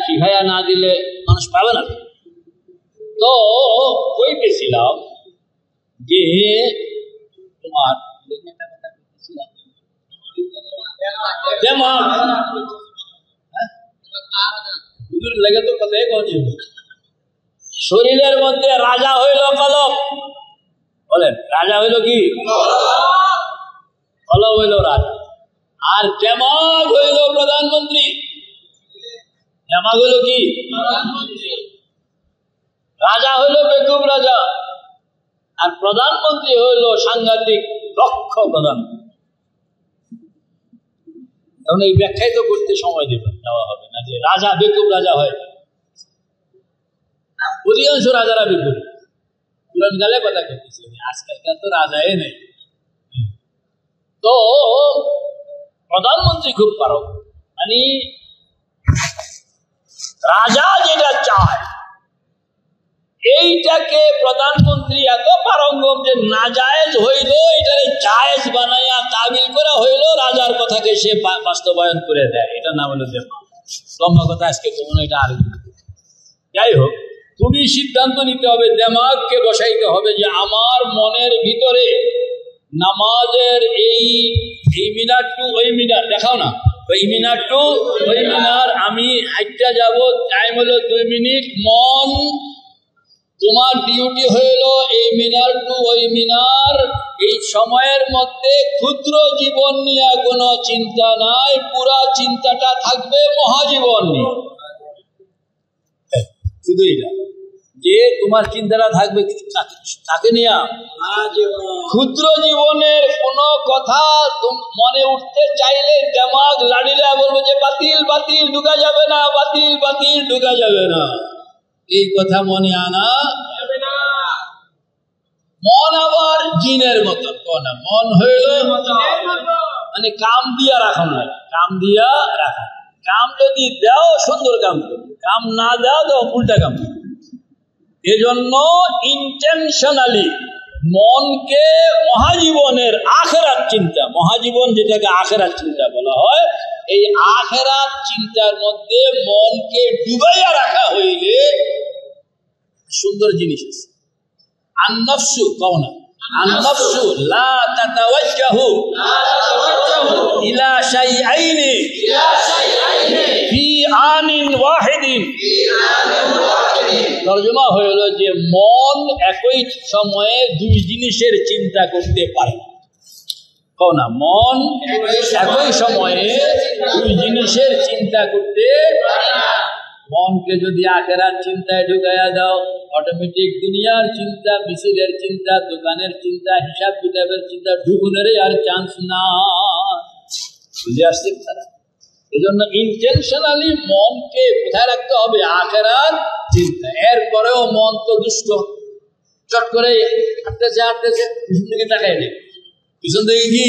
শিখাইয়া না দিলে মানুষ পাবে না। তো কইতেছিলাম যে তোমার লেগে তো কথাই বলছি, শরীরের মধ্যে রাজা হইল কলব। বলেন রাজা হইল কি? কলব হইল রাজা। আর দেমাগ হইল প্রধানমন্ত্রী। দেমাগ হইল কি? রাজা হইল বেকুব রাজা, আর প্রধানমন্ত্রী হইল সাংঘাতিক দক্ষ প্রধানমন্ত্রী। এখন এই ব্যাখ্যাই তো করতে সময় দেওয়া হবে না যে রাজা বেকুব রাজা হয়। অধিকাংশ রাজারা বেকুব। পুরানকালে কথা করতেছে, আজকালকার তো রাজাই নেই। তো প্রধানমন্ত্রী খুব পারক, মানে রাজা যেটা চায় এইটাকে প্রধানমন্ত্রী এত পারঙ্গম যে নাজায়েজ হইল এটারে জায়েজ বানাইয়া তাবিল করা হইল, রাজার কথাকে সে বাস্তবায়ন করে দেয়। এটা নাম হলো দেমাগ। লম্বা কথা আজকে কমন, এটা আর যাই হোক, তুমি সিদ্ধান্ত নিতে হবে, দেমাগকে বসাইতে হবে যে আমার মনের ভিতরে নামাজের এই মিনার টু ওই মিনার দেখাও না, ওই মিনার টু ওই মিনার আমি হাইটটা যাব, টাইম হলো 2 মিনিট, মন তোমার ডিউটি হইল এই মিনার টু ওই মিনার, এই সময়ের মধ্যে ক্ষুদ্র জীবন নিয়ে কোনো চিন্তা নাই, পুরা চিন্তাটা থাকবে মহাজীবন নিয়ে। শুধু এটা যে তোমার চিন্তাটা থাকবে তাকে নিয়ে, ক্ষুদ্র জীবনের কোনো কথা মনে উঠতে চাইলে দেমাগ লাড়িলে বলবো যে বাতিল বাতিল ঢুকা যাবে না, বাতিল বাতিল ঢুকা যাবে না, এই কথা মনে আনা যাবে না। মন আবার জিনের মতন, মন হইল মানে কাম দিয়া রাখা নয়, কাম দিয়া রাখা। কাম যদি দাও সুন্দর কাম করবে, কাম না দাও তো উল্টা কাম করবে। এজন্য ইন্টেনশনালি মনকে মহাজীবনের আখেরাত চিন্তা, মহাজীবন যেটাকে আখেরাত চিন্তা বলা হয়, এই আখেরাত চিন্তার মধ্যে মনকে ডুবাইয়া রাখা হইলে সুন্দর জিনিস আছে। আন-নাফসু কও না, আন-নাফসু লা তাতাওয়াজ্জাহু ইলা শাইআইনি ফি আনিন ওয়াহিদিন। তরজমা হইল যে মন একই সময়ে 2 জিনিসের চিন্তা করতে পারে। কও না, মন একই সময়ে 2 জিনিসের চিন্তা করতে পারে না। মনকে যদি আখেরাত চিন্তায় ঢুকাইয়া দাও, অটোমেটিক দুনিয়ার চিন্তা, মিছিলের চিন্তা, দোকানের চিন্তা, হিসাব কিতাবের চিন্তা ঢুকুনেরই আর চান্স না। বুঝে আসছে তারা? এই জন্য ইন্টেনশনালি মনকে কোথায় রাখতে হবে? আখেরাত চিন্তা। এরপরেও মন তো দুষ্ট, চট করে হাঁটতেছে হাঁটতেছে, পিছন দিকে তাকাইলে, পিছন দিকে কি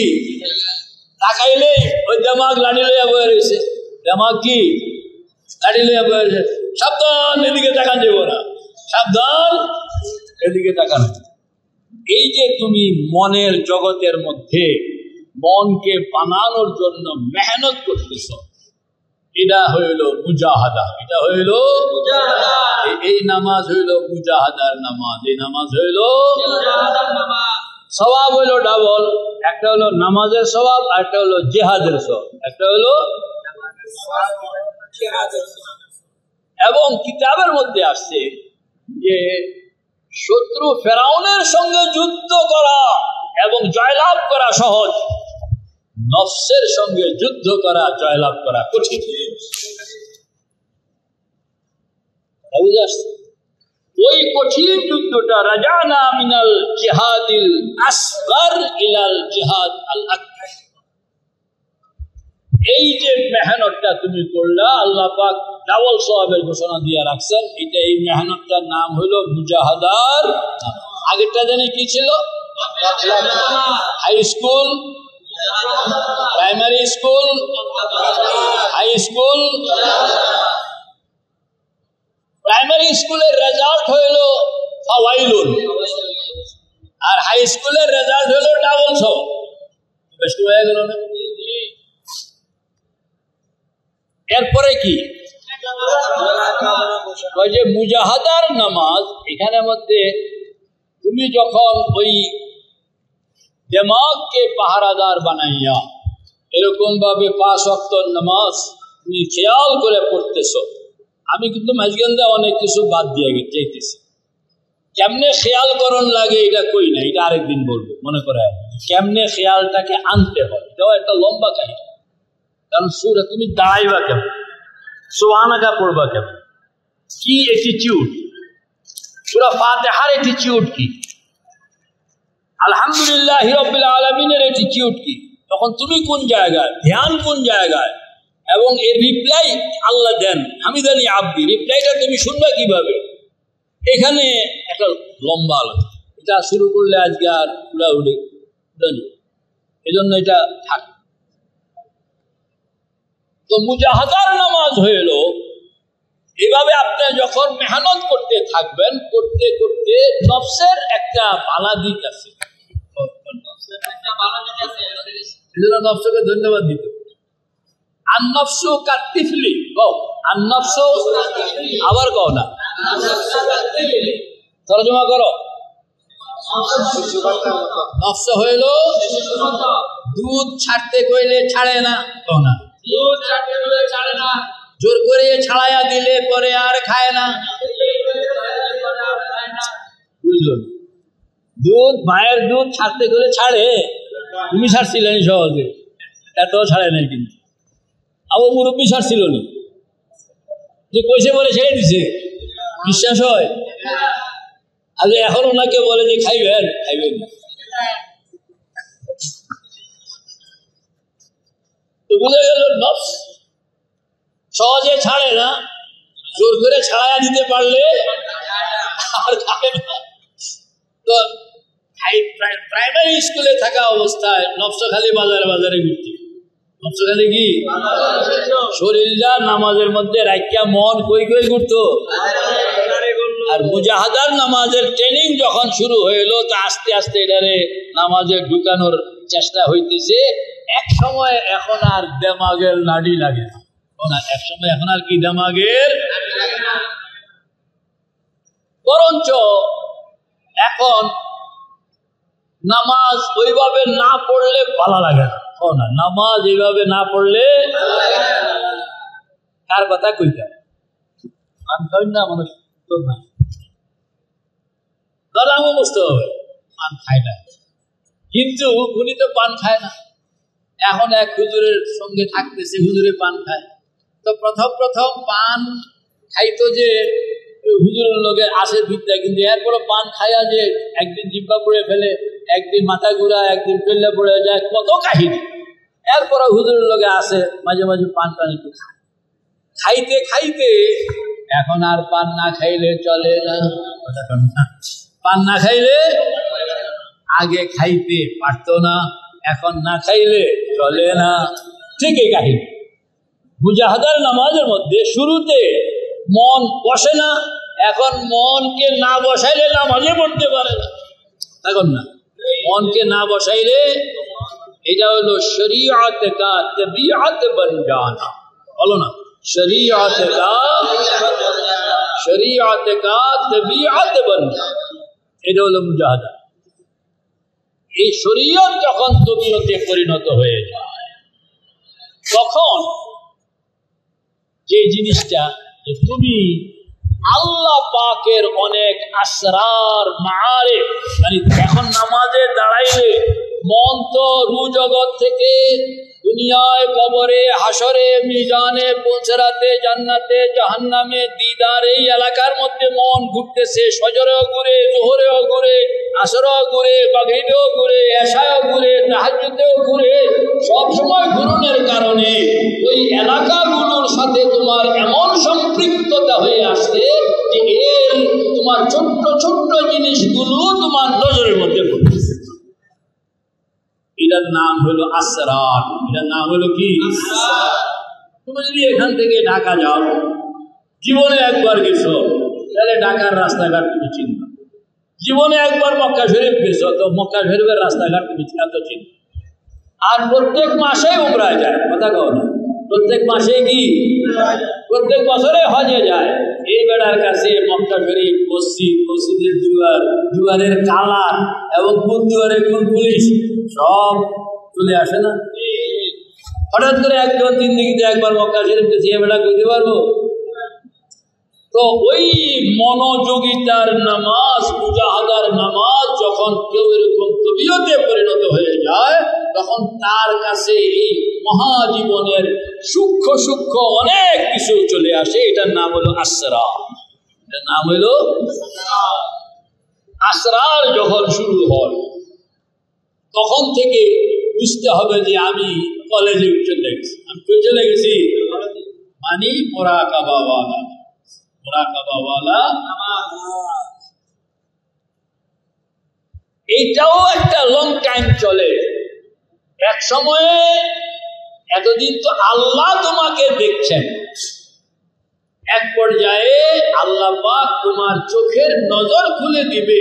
তাকাইলে ওই দেমাগ লাড়ি লইয়া বয়ে রয়েছে। দেমাগ কি লাড়ি লইয়া বয়ে রয়েছে, সাবধান এদিকে তাকান যাব না, সাবধান এদিকে তাকান। এই যে তুমি মনের জগতের মধ্যে মনকে বানানোর জন্য মেহনত করতেছ, এটা হইল মুজাহাদা। এটা হইল এই নামাজ হইল মুজাহাদার নামাজ। এই নামাজ হইল সওয়াব হইল ডাবল। একটা হলো নামাজের সওয়াব, আর একটা হলো জিহাদের সওয়াব। একটা হলো এবং কিতাবের মধ্যে আসছে যে শত্রু ফেরাউনের সঙ্গে যুদ্ধ করা এবং জয়লাভ করা সহজ, নফসের সঙ্গে যুদ্ধ করা জয়লাভ করা কঠিন। ওই কঠিন যুদ্ধটা রাজানা মিনাল জিহাদিল আসগর ইলাল জিহাদ আল আকবার। এই যে মেহনতটা তুমি করলা, আল্লাহ পাক ডাবল সওয়াবের ঘোষণা দিয়ে রাখছেন। এটা এই মেহনতটার নাম হলো মুজাহাদার। আগেরটা জানি কি ছিল? High school, primary school, high school. Primary স্কুলের রেজাল্ট হইল ফাওয়াইলুন, আর হাই স্কুলের রেজাল্ট হইল ডাবল সওয়াব। বেশি হয়ে গেল না? এরপরে কি ওই যে মুজাহাদার নামাজ, এখানের মধ্যে তুমি যখন ওই দিমাগকে পাহারাদার বানাইয়া এরকম ভাবে 5 ওয়াক্ত নামাজ তুমি খেয়াল করে পড়তেছ। আমি কিন্তু মাঝখানে অনেক কিছু বাদ দিয়ে যাইতেছি। কেমনে খেয়াল করণ লাগে এটা কই না, এটা আরেকদিন বলবো। মনে করে কেমনে খেয়ালটাকে আনতে হয়, এটাও একটা লম্বা কাহিনী। কারণ সূরা তুমি দাঁড়াইবা কেমন, সুবহানাকা পড়বা কেমন, কি অ্যাটিটিউড, সূরা ফাতিহার অ্যাটিটিউড কি, আলহামদুলিল্লাহি রাব্বিল আলামিনের অ্যাটিটিউড কি, তখন তুমি কোন জায়গায়, ধ্যান কোন জায়গায়, এবং এর রিপ্লাই আল্লাহ দেন হামিদানি আব্দি, রিপ্লাইটা তুমি শুনবা কিভাবে, এখানে একটা লম্বা আলোচনা। এটা শুরু করলে আজকে আর উড়াউড়ি, এই জন্য এটা থাক। তো মুজাহাদার নামাজ হইল এভাবে আপনি যখন মেহনত করতে থাকবেন, করতে করতে নফসের একটা বালা দিক আছে, নফসকে ধন্যবাদ দিতে। আন্নফসু কাতিফলি কও, আন্নফসু আবার কও না, তরজমা করো। নফস হইল দুধ ছাড়তে কইলে ছাড়ে না, কও না, দুধ ছাড়তে কইলে ছাড়ে না, জোর করে ছাড়াইয়া দিলে পরে আর খায় না। বুঝলো? দুধ, মায়ের দুধ ছাড়তে গেলে ছাড়ে, তুমি ছাড়ছিলেন সহজে, এত ছাড়ে নাই। কিন্তু আবার মুরব্বী ছাড়ছিল না, যে কইছে বলে ছেড়ে দিছে, বিশ্বাস হয়? আগে এখন ওনাকে বলে যে খাইবেন, খাইবেন না। তো বুঝে গেল নফস সহজে ছাড়ে না, জোর করে ছাড়াইয়া দিতে পারলে আর খাবে না। তো প্রাইমারি স্কুলে থাকা অবস্থায় নফস খালি বাজারে বাজারে ঘুরত। নফস খালি কি শরীরটা নামাজের মধ্যে রাখিয়া মন কই কই ঘুরত। আর মুজাহাদার নামাজের ট্রেনিং যখন শুরু হইল, তা আস্তে আস্তে এটারে নামাজে ঢুকানোর চেষ্টা হইতেছে। এক সময় এখন আর দেমাগের নাড়ি লাগে না, এক সময় এখন আর কি দেমাগের, বরঞ্চ এখন নামাজ ওইভাবে না পড়লে ভালো লাগে না। নামাজ এইভাবে না পড়লে কার কথা কইতা পান খাই না, মানুষ দাদামও বুঝতে হবে পান খায় না, কিন্তু উনি তো পান খায় না। এখন এক হুজুরের সঙ্গে থাকতেছে, হুজুরে পান খায়। তো প্রথম প্রথম পান খাইতো যে হুজুরের লোকে আসে বিদ্যা, কিন্তু এরপরে পান খাইয়া যে একদিন জিব্বা পড়ে ফেলে, একদিন মাথা ঘুরা, একদিন ফেললে পড়ে যায়, কত কাহিনী। এরপরে হুজুরের লোকে আসে, মাঝে মাঝে পান টান একটু খায়। খাইতে খাইতে এখন আর পান না খাইলে চলে না। পান না খাইলে, আগে খাইতে পারতো না, এখন না খাইলে চলে না। ঠিক এই কাহিনী। মুজাহাদার নামাজের মধ্যে শুরুতে মন বসে না, এখন মনকে না বসাইলে নামাজে পড়তে পারে না। এখন না, মনকে না বসাইলে, এটা হলো শরীয়ত কা তবিয়ত বন জানা, বলো না, শরীয়ত কা তবিয়ত বন জানা, এটা হলো মুজাহাদা। এই শরীয়ত যখন তবিয়তে পরিণত হয়ে যায়, তখন যে জিনিসটা তুমি আল্লাহ পাকের অনেক আসরার মাআরিফ, মানে এখন নামাজে দাঁড়াইলে মন তো রু জগৎ থেকে দুনিয়ায়, কবরে, হাসরে, মিজানে, পুলসরাতে, জান্নাতে, জাহান্নামে, দিদার, এই এলাকার মধ্যে মন ঘুরতেছে। ফজরেও ঘুরে, জোহরেও ঘুরে, আসরেও ঘুরে, মাগরিবেও ঘুরে, এশায়ও ঘুরে, তাহাজ্জুদেও ঘুরে। সবসময় ঘুরনের কারণে ওই এলাকাগুলোর সাথে তোমার এমন সম্পৃক্ততা হয়ে আসছে যে এর তোমার ছোট্ট ছোট্ট জিনিসগুলো তোমার নজরের মধ্যে পড়তেছে। এটার নাম হলো আসরার। এটার নাম হলো কি? তুমি যদি এখান থেকে ঢাকা যাও, জীবনে একবার গেছো, তাহলে ঢাকার রাস্তাঘাট তুমি চিনবা। জীবনে একবার মক্কা শরীফ গেছো, তো মক্কা শরীফের রাস্তাঘাট তুমি এত চিনবা। আর প্রত্যেক মাসে উমরায় যায়, কথা কও না, প্রত্যেক মাসে কি, প্রত্যেক বছরে হজে যায়। এই বেড়ার কাছে মক্কা শরীফ, মসজিদ, মসজিদের দুয়ার, দুয়ারের কালার এবং কোন দুয়ারে কোন পুলিশ সব চলে আসে না। হঠাৎ করে একজন জিন্দেগিতে একবার মক্কা শরীফ গেছে, এ বেড়া করতে পারবো? তো ওই মনোযোগিতার নামাজ, মুজাহাদার নামাজ যখন কেউ এরকম তবিয়তে পরিণত হয়ে যায়, তখন তার কাছে এই মহাজীবনের সূক্ষ্ম সূক্ষ্ম অনেক কিছু চলে আসে। এটার নাম হলো আসরার। এটার নাম হলো আসরার। যখন শুরু হয় তখন থেকে বুঝতে হবে যে আমি কলেজে চলে গেছি। আমি চলে গেছি মানে মুরাকাবাওয়ালা, মুরাকাবাওয়ালা এইটাও একটা লং টাইম চলে। এক সময়ে এতদিন তো আল্লাহ তোমাকে দেখছেন, এক পর্যায়ে আল্লাহ পাক তোমার চোখের নজর খুলে দিবে,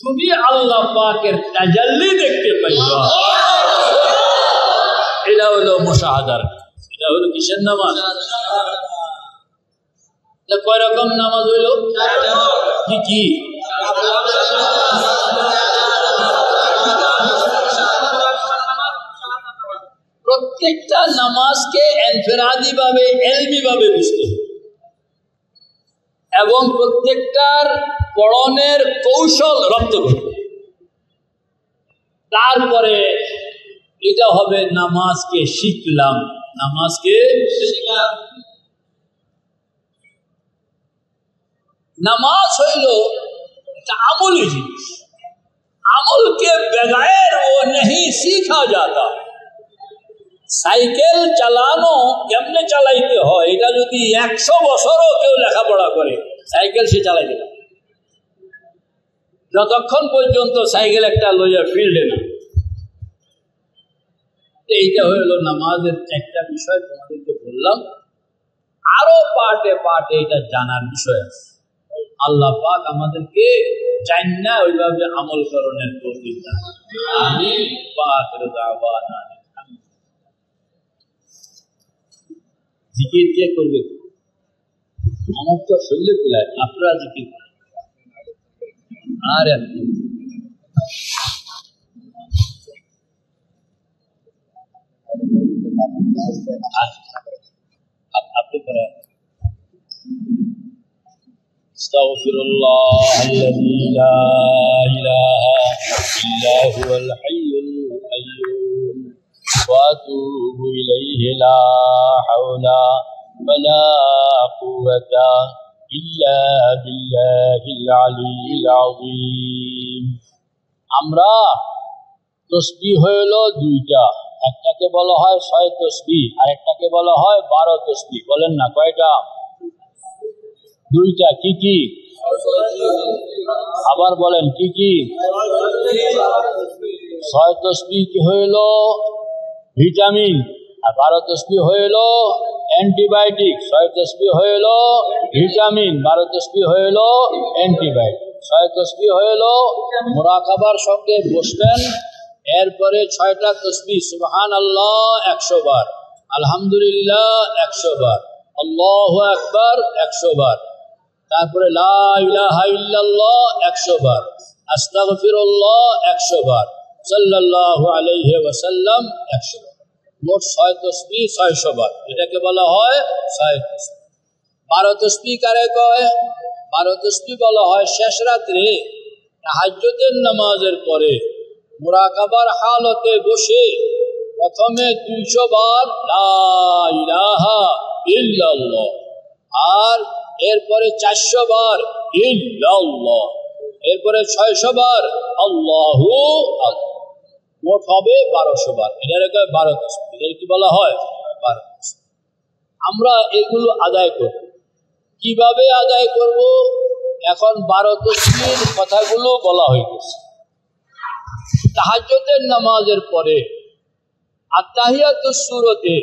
তুমি আল্লাহ পাকের তাজাল্লি দেখতে পাইবা। এটা হলো মুশাহাদার, এটা হলো কিসের নামাজ? কয় রকম নামাজ হইল? কি কি? প্রত্যেকটা নামাজকে ইনফিরাদি ভাবে ইলমি ভাবে বুঝতে হবে এবং প্রত্যেকটার পড়নের কৌশল রপ্ত করতে, তারপরে এটা হবে নামাজকে শিখলাম। নামাজকে শিখলাম। নামাজ হইল একটা আমলি জিনিস, আমলকে বেগায়ের ও नहीं सीखा जाता। সাইকেল চালানো কেমনে চালাইতে হয় এটা যদি 100 বছরও কেউ লেখাপড়া করে সাইকেল সে চালাইতে পারে, যতক্ষণ পর্যন্ত সাইকেল একটা লইয়া ফিল্ডে না। এইটা হইল নামাজের একটা বিষয়, তোমাদেরকে বললাম। আরো পার্টে পার্টে এটা জানার বিষয় আছে। আল্লাহ পাক আমাদেরকে জান্না ওইভাবে আমল করণের তৌফিক দান করুন। আমিন। ওয়াখিরু দাওয়ানা জিকির কে করবে? আমার তো শরীরে কুলায়, আপনারা জিকির করেন। আর আপনি করেন। আস্তাগফিরুল্লাহ আল্লাযী লা ইলাহা ইল্লা হুয়াল হাইয়ুল কাইয়্যুম ওয়া আতুবু ইলাইহি লা হাওলা ওয়ালা কুওয়াতা ইল্লা বিল্লাহিল আলিয়্যিল আযীম। আমরা তসবিহ হইল দুইটা, একটাকে বলা হয় 6 তসবিহ আর একটাকে বলা হয় 12 তসবিহ। বলেন না কয়টা? দুইটা। কি কি? আবার বলেন কি কি? 6 তসবিহ কি হইল? ভিটামিন। আর 12 তসবিহ হইল অ্যান্টিবায়োটিক। 6 তসবিহ হইল ভিটামিন, 12 তসবিহ হইল অ্যান্টিবায়োটিক। 6 তসবিহ হইল মুরাকাবার সঙ্গে বসবেন, এরপরে 6টা তসবিহ সুবহানাল্লাহ 100 বার, আলহামদুলিল্লাহ 100 বার, আল্লাহু আকবার 100 বার, তারপরে লা ইলাহা ইল্লাল্লাহ 100 বার, আস্তাগফিরুল্লাহ 100 বার, সাল্লাল্লাহু আলাইহি ওয়াসাল্লাম 100 বার। মোট 6 তসবিহ 600 বার। এটাকে বলা হয় 6 তসবিহ। 12 তসবিহ কারে কয়? 12 তসবিহ বলা হয় শেষ রাত্রে তাহাজ্জুদের নামাজের পরে মুরাকাবার হালতে বসে প্রথমে 200 বার লা ইলাহা ইল্লাল্লাহ, আর এরপরে 400 বার ইল্লাল্লাহ, এরপরে 600 বার আল্লাহু আকবার, মোট হবে 1200 বার। এটাকে 12 তসবিহ। এটা কি বলা হয়? 12 তসবিহ। আমরা এগুলো আদায় করব। কিভাবে আদায় করব? এখন 12 তসবিহের কথাগুলো বলা হইতেছে। তাহাজ্জুদের নামাজের পরে আত্তাহিয়াতুস সূরাতে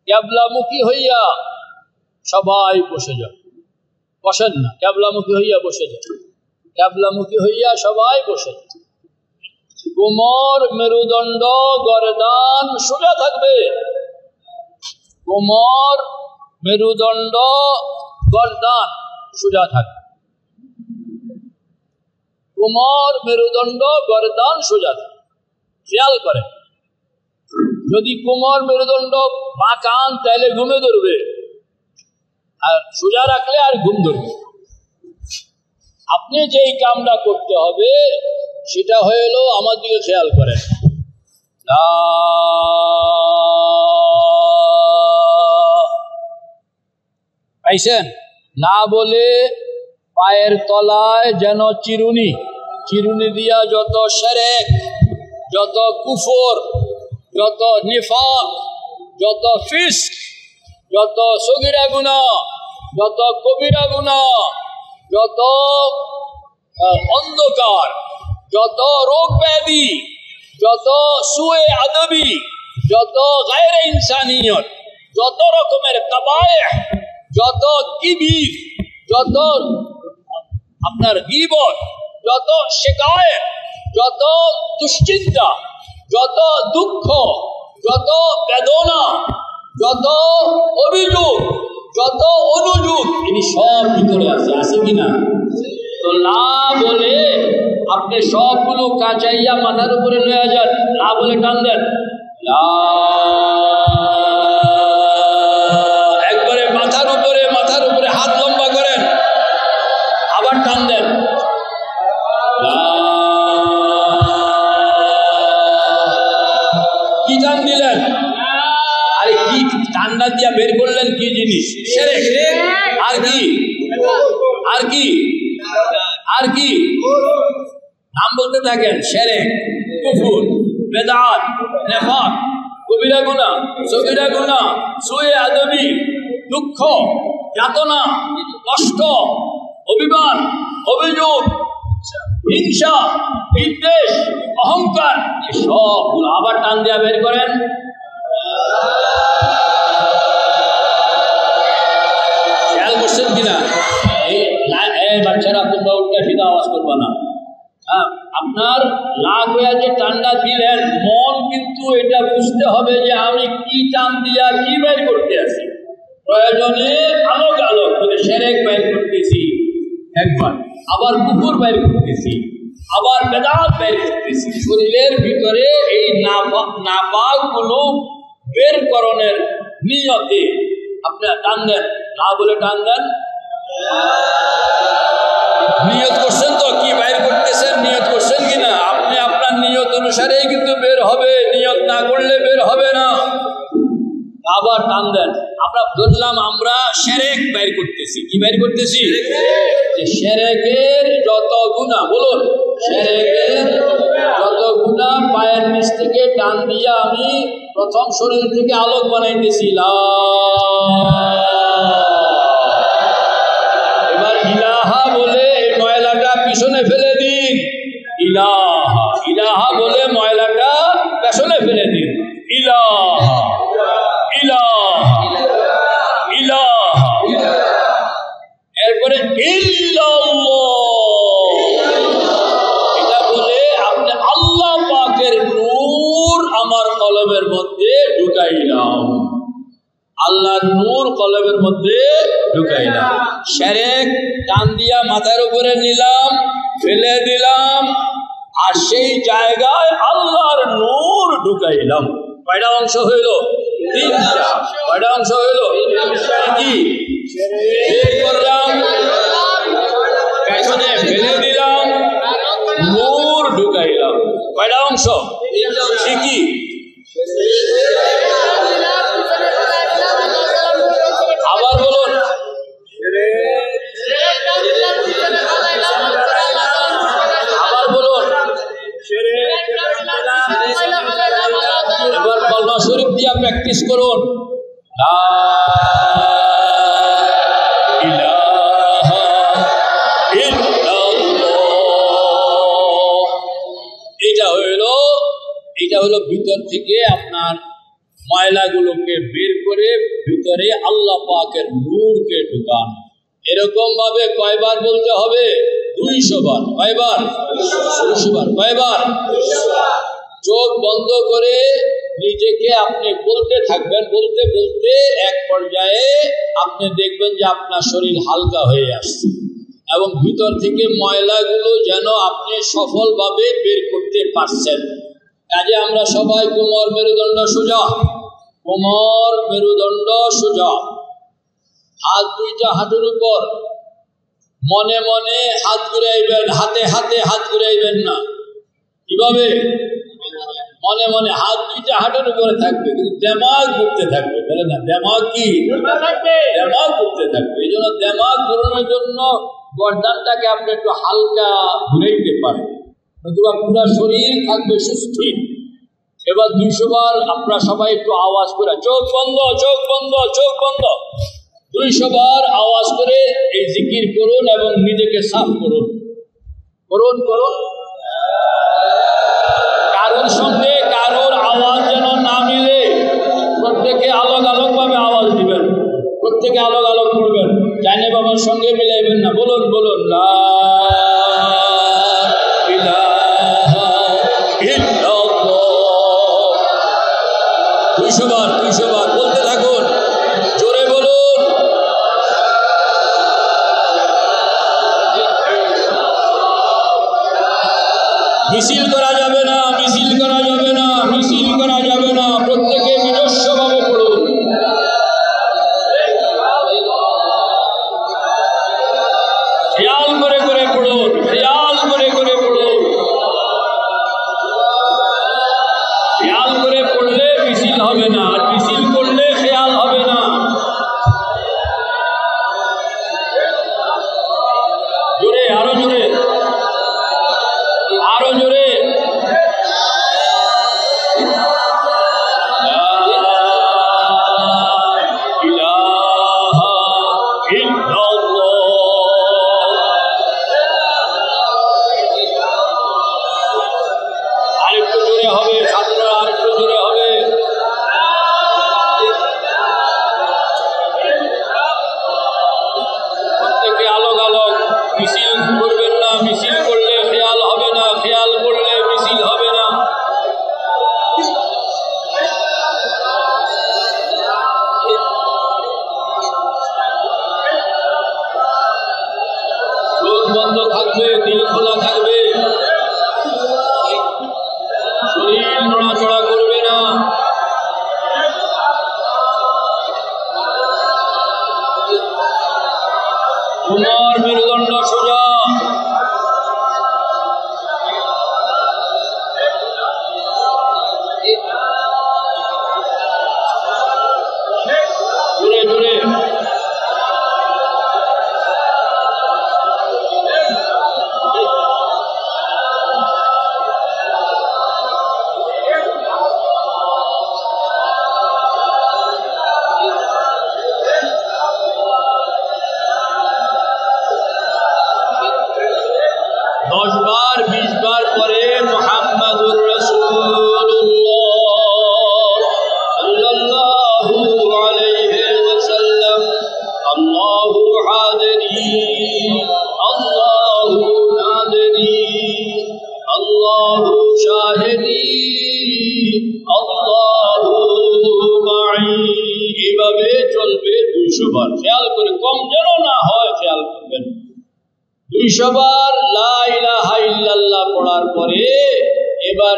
কিবলামুখী হইয়া সবাই বসে যান। বসেন না, কিবলামুখী হইয়া বসে যান। কিবলামুখী হইয়া সবাই বসে যান। কোমর, মেরুদণ্ড, গর্দান সোজা থাকবে। কোমর, মেরুদণ্ড, গর্দান সোজা থাকবে। কোমর, মেরুদণ্ড, গর্দান সোজা থাকবে। খেয়াল করেন, যদি কোমর মেরুদণ্ড বাঁকান তাহলে ঘুমে ধরবে, আর সোজা রাখলে আর ঘুম ধরবে। আপনি যেই কামটা করতে হবে সেটা হলো, আমার দিকে খেয়াল করেন, পাইছেন? না বলে পায়ের তলায় যেন চিরুনি, চিরুনি দিয়া যত শিরক, যত কুফর, যত নিফাক, যত ফিস্ক, যত সগীরা গুনাহ, যত কবিরা গুনাহ, যত অন্ধকার, যত রোগ ব্যাধি, যত সুয়ে আদবি, যত গায়রে ইনসানিয়ত, যত রকমের কাবায়েহ, যত কিবির, যত আপনার গীবত, যত শিকায়েত, যত দুশ্চিন্তা, যত দুঃখ, যত বেদনা, যত অভিযোগ, যত অনুযোগ, ইনি সব ভিতরে আছে কিনা? তো লা বলে আপনি সবগুলো কাঁচাইয়া মাথার উপরে লয়ে যান, লা বলে টান দেন, লা, একবারে মাথার উপরে হাত লম্বা করেন, আবার টান দেন, লা। কি টান দিলেন? আরে কি ঠান্ডা দিয়া বের করলেন কি জিনিস? শিরক। আর কি? আর কি? আর কি? নাম বলতে থাকেন, শিরক, কুফর, বেদাত, নেফাক, কবিরা গুনাহ, সগীরা গুনাহ, সুয়ে আদবি, দুঃখ, যাতনা, কষ্ট, অভিমান, অভিযোগ, হিংসা, বিদ্বেষ, অহংকার, সবগুলো আবার টান দিয়া বের করেন। খেয়াল করছেন কিনা? এই বাচ্চারা তোমরা উল্টা সিধা আওয়াজ করবা না। হ্যাঁ, আপনার লাগ হয়ে যে টানটা দিলেন, মন কিন্তু এটা বুঝতে হবে যে আমি কি টান দিয়া কি বের করতে আছি। প্রয়োজনে আলোক আলোক করে শিরক বের করতেছি একবার, আবার কুফর বের করতেছি, আবার বেদাত বের করতেছি। শরীরের ভিতরে এই নাপাকগুলো বের করণের নিয়তে আপনার টান দেন, না বলে টান দেন। নিয়ত করছেন তো? কি বাইর করতেছেন নিয়ত করছেন কিনা? আপনি আপনার নিয়ত অনুসারেই কিন্তু বের হবে, নিয়ত না করলে বের হবে না। আবার টান দেন। আমরা ধরলাম আমরা শিরক বাইর করতেছি। কি বাইর করতেছি? শিরকের যত গুনাহ, বলুন, শিরকের যত গুনাহ পায়ের নিচ থেকে টান দিয়ে আমি প্রথম শরীর থেকে আলোক বানাইতেছি। এবার ইলাহা বলে এই ময়লাটা পিছনে ফেলে দিন। ইলাহা, ইলাহা বলে ময়লাটা পেছনে ফেলে দিন। ইলাহা, ইলাহা, ইলাহা। এরপরে এটা বলে আপনি আল্লাহ পাকের নূর আমার কলবের মধ্যে ঢুকাইলাম। আল্লাহর নূর কলবের মধ্যে ঢুকাইলাম। শিরক টান দিয়া মাথার উপরে নিলাম, ফেলে দিলাম, আর সেই জায়গায় আল্লাহর নূর ঢুকাইলাম। কয়টা অংশ হইল? তিনটা। কয়টা অংশ হইল? কি বের করলাম, পেছনে ফেলে দিলাম, নূর ঢুকাইলাম। কয়টা অংশ? ঠিকই। আবার বলুন, আবার বলুন। এবার কলমা শরীফ দিয়া প্র্যাকটিস করুন। এটা হলো ভিতর থেকে আপনার ময়লাগুলোকে বের করে ভিতরে আল্লাহ পাকের নূরকে ঢুকান। এরকম ভাবে কয়বার বলতে হবে? 200 বার। কয়বার? 200 বার। কয়বার? চোখ বন্ধ করে নিজেকে আপনি বলতে থাকবেন। বলতে বলতে এক পর্যায়ে আপনি দেখবেন যে আপনার শরীর হালকা হয়ে আসছে এবং ভিতর থেকে ময়লাগুলো যেন আপনি সফলভাবে বের করতে পারছেন। কাজে আমরা সবাই কোমর মেরুদণ্ড সোজা, কোমর মেরুদণ্ড সোজা, হাত দুইটা হাঁটুর উপর, মনে মনে হাত ঘুরাইবেন, হাতে হাতে হাত ঘুরাইবেন না। কিভাবে? মনে মনে হাত দুইটা হাঁটুর উপরে থাকবে, কিন্তু দেমাগ ঘুরতে থাকবে। বলে না, দেমাগ কি? দেমাগ ঘুরতে থাকবে। এই জন্য দেমাগ ঘুরানোর জন্য গর্দানটাকে আপনি একটু হালকা ঘুরাইতে পারেন, নতুবা পুরা শরীর থাকবে সুস্থির। এবার 200 বার আপনারা সবাই একটু আওয়াজ করে, চোখ বন্ধ, চোখ বন্ধ, চোখ বন্ধ, 200 বার আওয়াজ করে এই জিকির করুন এবং নিজেকে সাফ করুন। করুন করুন। কারোর সঙ্গে কারোর আওয়াজ যেন না মিলে। প্রত্যেকে আলোক ভাবে আওয়াজ দিবেন, প্রত্যেকে আলোক করবেন, জানে বাবার সঙ্গে মিলাইবেন না। বলুন বলুন লা ইলাহা ইল্লাল্লাহ। 200 বার বলতে থাকুন, জোরে বলুন। মিছিল করা যাবে না, মিছিল করা যাবে না, মিছিল করা যাবে না। প্রত্যেকে নিজস্ব ভাবে পড়ুন। খেয়াল করে করে পড়ুন, খেয়াল করে করে পড়ুন। খেয়াল করে পড়লে মিছিল হবে না, আর মিছিল করলে খেয়াল হবে না। জোরে, আরো জোরে, আরো জোরে। আরেকটু জোরে হবে ছাত্ররা, আরেকটু জোরে হবে। প্রত্যেকে আলোক মিছিল করবেন না, মিছিল করলে খেয়াল হবে না, খেয়াল করলে মিছিল হবে না। চোখ বন্ধ থাকবে, দিল খোলা থাকবে, শরীর নড়াচড়া করবে না। তোমার মেরুদণ্ড সোজা। জোরে জোরে। 10 বার 20 বার পরে মুহাম্মাদুর রাসূলুল্লাহ সাল্লাল্লাহু আলাইহি ওয়াসাল্লাম আল্লাহু হাদিরি আল্লাহু নাদিরি আল্লাহু শাহিদি আল্লাহু মাই, এভাবে চলবে 200 বার। খেয়াল করে, কম যেন না হয় খেয়াল করবেন। 200 বার লা ইলাহা ইল্লাল্লাহ পড়ার পরে এবার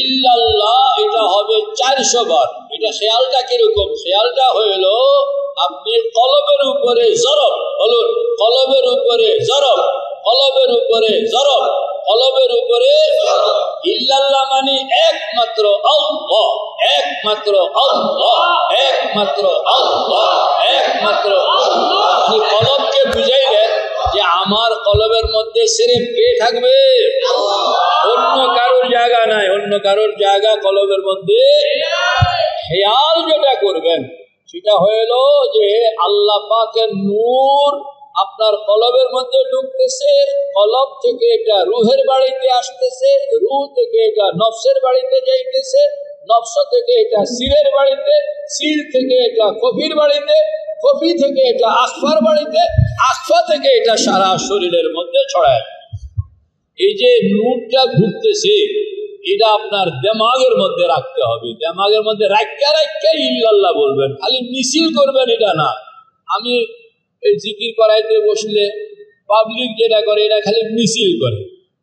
ইল্লাল্লাহ এটা হবে 400 বার। এটা খেয়ালটা কিরকম? খেয়ালটা হইল আপনি কলবের উপরে জরব, বলুন কলবের উপরে জরব, কলবের উপরে জরব, কলবের উপরে ইল্লাল্লাহ মানে একমাত্র আল্লাহ, একমাত্র আল্লাহ, একমাত্র আল্লাহ, একমাত্র আল্লাহ। আপনি কলবকে বুঝাইলেন যে আমার কলবের মধ্যে সিরিফ কে থাকবে? অন্য কারোর জায়গা নাই, অন্য কারোর জায়গা কলবের মধ্যে। খেয়াল যেটা করবেন সেটা হইল যে আল্লাহ পাকের নূর আপনার কলবের মধ্যে ঢুকতেছে, কলব থেকে এটা রুহের বাড়িতে আসতেছে, রুহ থেকে এটা নফসের বাড়িতে যাইতেছে, নফস থেকে এটা সিরের বাড়িতে, সির থেকে এটা কফির বাড়িতে, কফি থেকে এটা আখফার বাড়িতে, আখফা থেকে এটা সারা শরীরের মধ্যে ছড়ায়। এই যে নূরটা ঘুরতেছে এটা আপনার দেমাগের মধ্যে রাখতে হবে। দেমাগের মধ্যে রাখা ইল্লাল্লাহ বলবেন, খালি মিছিল করবেন এটা না। আমি এই জিকির করাইতে বসলে পাবলিক যেটা করে এটা খালি মিছিল করে।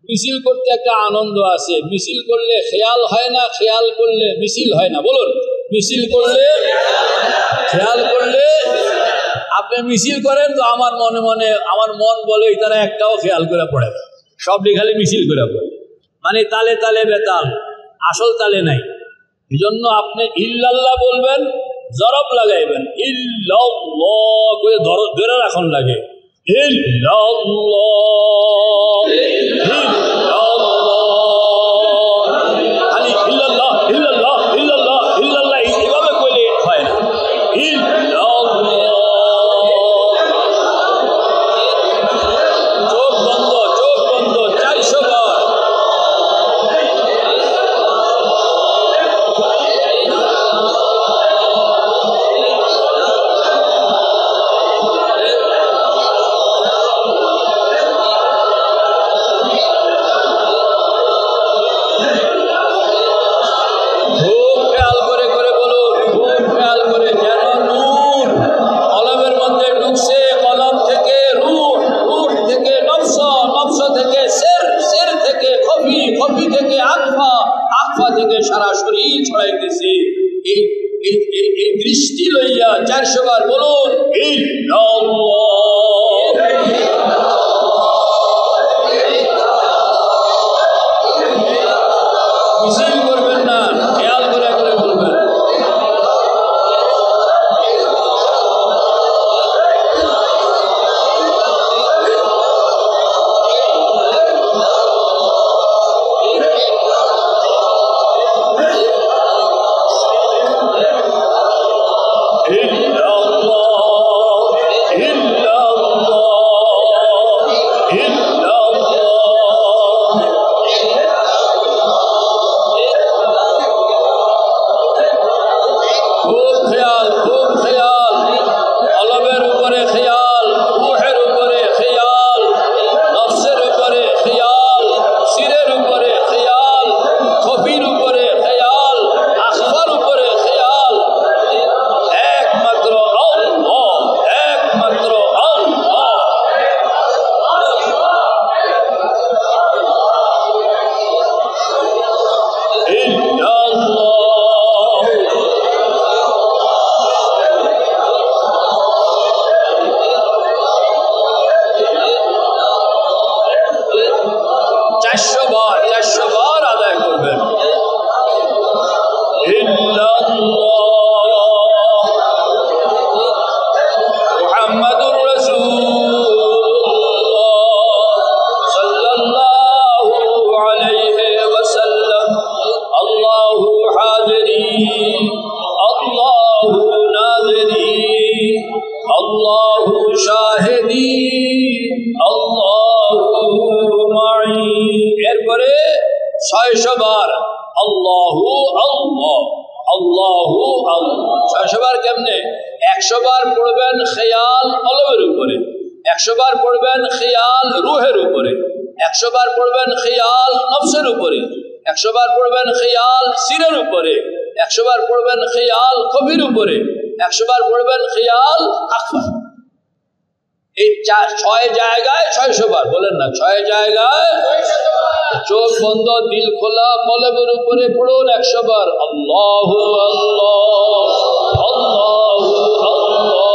মিছিল করতে একটা আনন্দ আছে, মিছিল করলে খেয়াল হয় না, খেয়াল করলে মিছিল হয় না। বলুন মিছিল করলে খেয়াল করলে। আপনি মিছিল করেন তো আমার মনে মনে আমার মন বলে তারা একটাও খেয়াল করে পড়ে না, সবটি খালি মিছিল করে পড়ে, মানে তালে তালে বেতাল, আসল তালে নাই। এই জন্য আপনি ইল্লাল্লাহ বলবেন, জরব লাগাইবেন, ইল্লাল্লাহ করে ধরে রাখন লাগে, ইল্লাল্লাহ খালি ইল্লাল্লাহ ইল্লাল্লাহ ইল্লাল্লাহ ইল্লাল্লাহ এইভাবে কইলে হয় না। চোখ বন্ধ, চোখ বন্ধ 400 বার। এই দৃষ্টি লইয়া 400 বার বলুন মিছিল করবেন না, খেয়াল করে করে বলবেন। এরপরে 600 বার আল্লাহু আল্লাহ আল্লাহু আল্লাহ। 600 বার কেমনে? 100 বার পড়বেন খেয়াল কলবের উপরে, 100 বার পড়বেন খেয়াল রুহের উপরে, 100 বার পড়বেন খেয়াল নফসের উপরে, 100 বার পড়বেন খেয়াল সিরের উপরে, 100 বার পড়বেন খেয়াল কবির উপরে, 100 বার পড়বেন খেয়াল আখফা। এই 6 জায়গায় 600 বার বলেন না, 6 জায়গায় চোখ বন্ধ দিল খোলা কলবের উপরে পড়ুন 100 বার আল্লাহু আল্লাহ আল্লাহু আল্লাহ।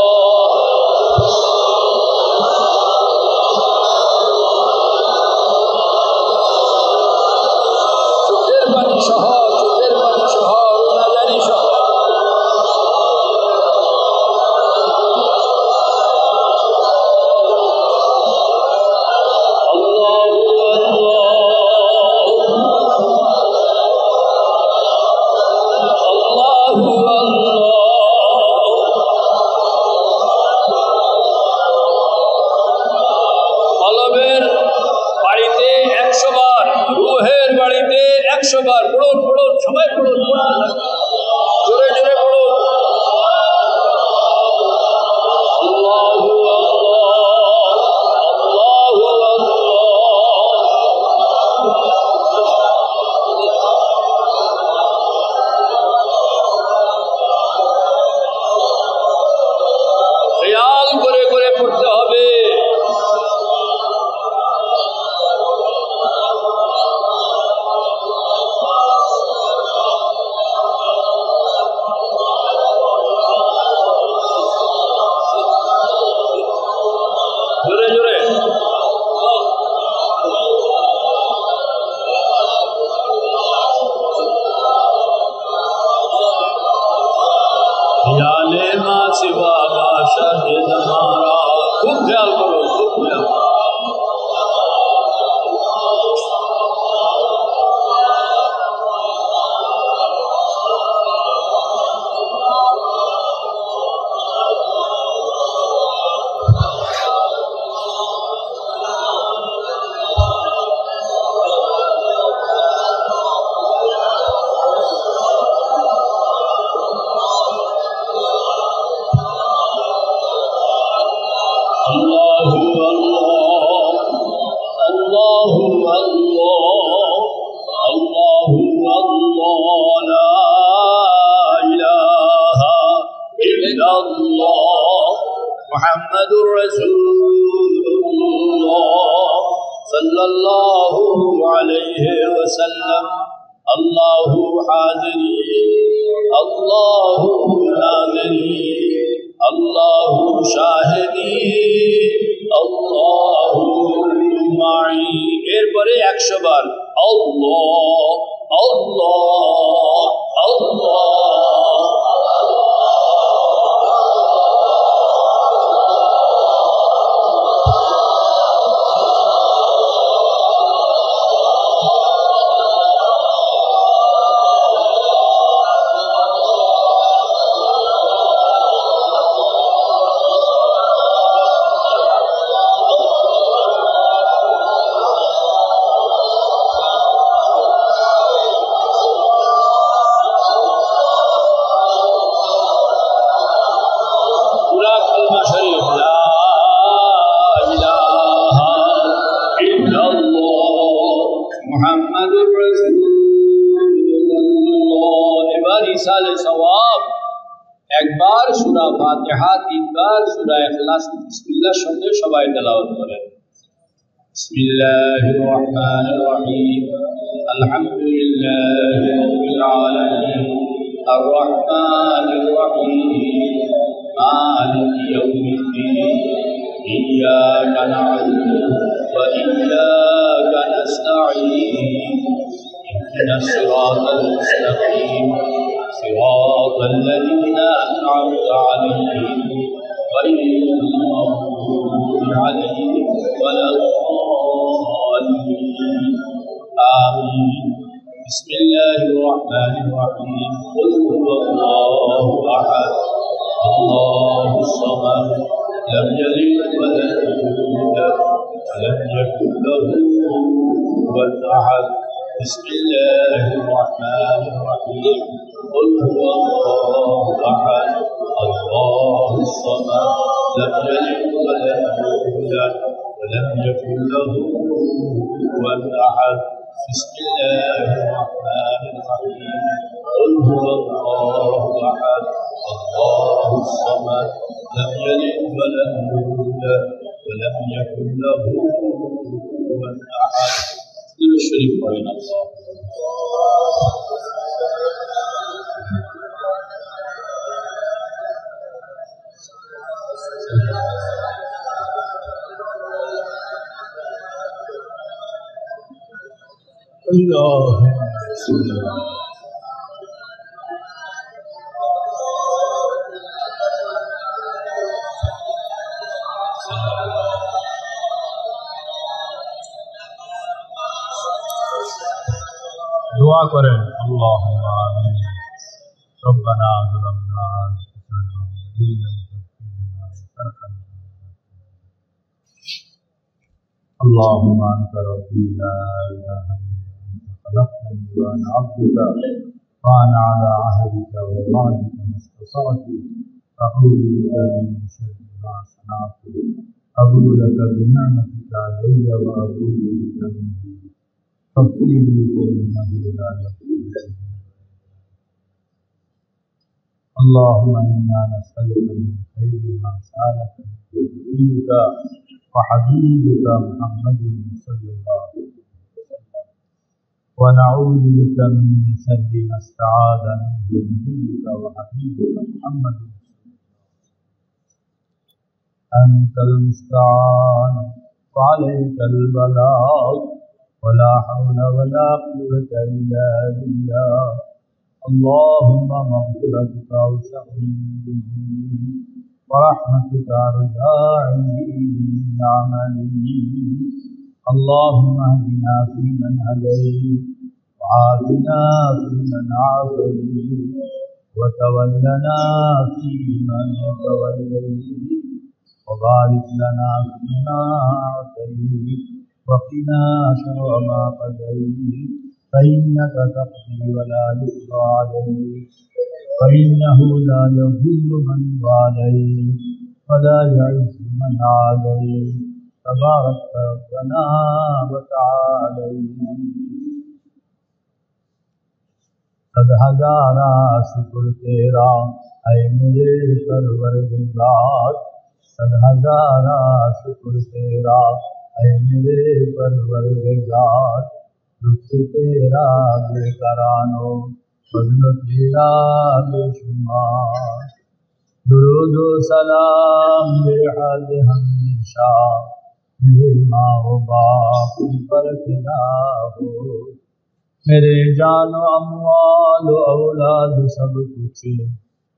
চোখের পানি সহ, চোখের পানি সহ, রুনাজারি সহ। মুহাম্মাদুর রাসূলুল্লাহ সাল্লাল্লাহু আলাইহি ওয়াসাল্লাম। আল্লাহু হাজির अल्लाहु नाज़री अल्लाहु शाहिदी अल्लाहु माई এরপরে 100 বার আল্লাহ আল্লাহ আল্লাহ একবার সূরা ফাতিহা তিনবার সূরা ইখলাস বিসমিল্লাহর সঙ্গে সবাই তেলাওয়াত করেন বিসমিল্লাহির রহমানির রহিম আলহামদুলিল্লাহি রাব্বিল আলামিন আর রহমানির রহিম মালিকি ইয়াউমিদ্দিন ইয়্যাকা না'বুদু ওয়া ইয়্যাকা নাস্তাঈন ইহদিনাস সিরাতাল মুস্তাকিম صراط الذين أنعمت عليهم غير المغضوب عليهم ولا الضالين آمين بسم الله الرحمن الرحيم قل هو الله أحد الله الصمد لم يلد ولم يولد ولم يكن له كفوا أحد بسم الله الرحمن الرحيم قل هو الله أحد الله الصمد لم يلد ولم يولد ولم يكن له كفوا أحد بسم الله الرحمن الرحيم قل هو الله أحد الله الصمد لم يلد ولم يولد ولم يكن له كفوا أحد الشريف بين الله दुआ करें अल्लाहुम्मा आमीन रब्बना ज़लमना अनफुसना व इन लम तग़फिर लना अल्लाहुम्मा अंता रब्बी ला इलाहा इल्ला अंता खलक़तनी व अना अब्दुका व अना अला अहदिका व वअदिका मस्ततअतु अऊज़ु बिका मिन शर्रि मा सनअतु अबूउ लका बिनिअमतिका अलैया व अबूउ बिका मिन्नी فاغفر لي فإنه لا يغفر اللهم إنا نسألك من خير ما سألك نبيك وحبيبك محمد صلى الله عليه وسلم ونعوذ بك من شر ما استعاذ منه نبيك وحبيبك محمد صلى الله عليه وسلم أنت المستعان وعليك البلاغ ولا حول ولا قوة إلا بالله اللهم مغفرتك أوسع من ذنوبي ورحمتك أرجى عندي من عملي اللهم اهدنا فيمن هديت وعافنا فيمن عافيت وتولنا فيمن توليت وبارك لنا فيما أعطيت وقنا شر ما قضيت فإنك تقضي ولا يقضى عليك فإنه لا يضل من واليت ولا يعز من عاديت تبارك ربنا وتعاليت صد ہزارہ شکر تیرا اے میرے پروردگار صد ہزارہ شکر تیرا اے میرے پروردگار لطف تیرا بے کرانو फज़्ल तेरा बेशुमार, दुरूद व सलाम बेहद हमेशा मेरे माँ व बाप पर फिदा हो। मेरे जान व अमवाल व औलाद सब कुछ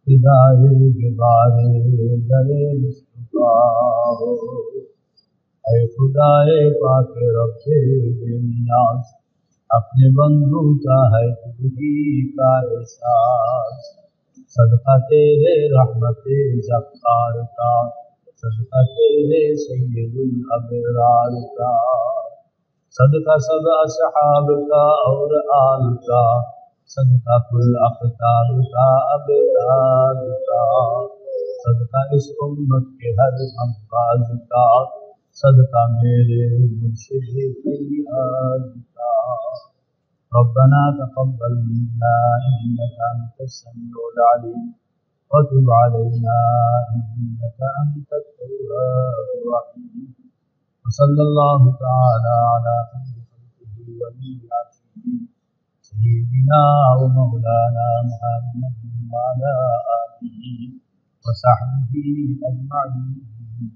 फिदाए के बारे दरे मुस्तफा हो। ऐ खुदाए पाक रब्बे बेनियाज, अपने बंदू का है तुझी का एहसास। सदका तेरे रहमते ज़फ़्फ़ार का, सदका तेरे सय्यदुल अबरार का, सदका सब असहाब का और आल का, सदका कुल अख्तार का अबरार का, सदका इस उम्मत के हर अम्बाज का, सदका मेरे मुर्शिद फैयाज का। रब्बना तक़ब्बल मिन्ना इन्नका अंतस समीउल अलीम वतुब अलैना इन्नका अंतत तव्वाबुर रहीम। वसल्लल्लाहु तआला अला खैरि खल्क़िही व नूरि अर्शिही सय्यिदिना व मौलाना मुहम्मदिन व अला आलिही व सहबिही अजमईन।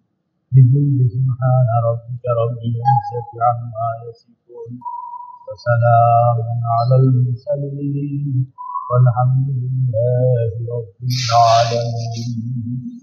बिजुल्ल सुब्हान रब्बिका रब्बिल इज्जति अम्मा यसिफून वसलाम अलल मुरसलीन वल्हम्दुलिल्लाहि रब्बिल आलमीन।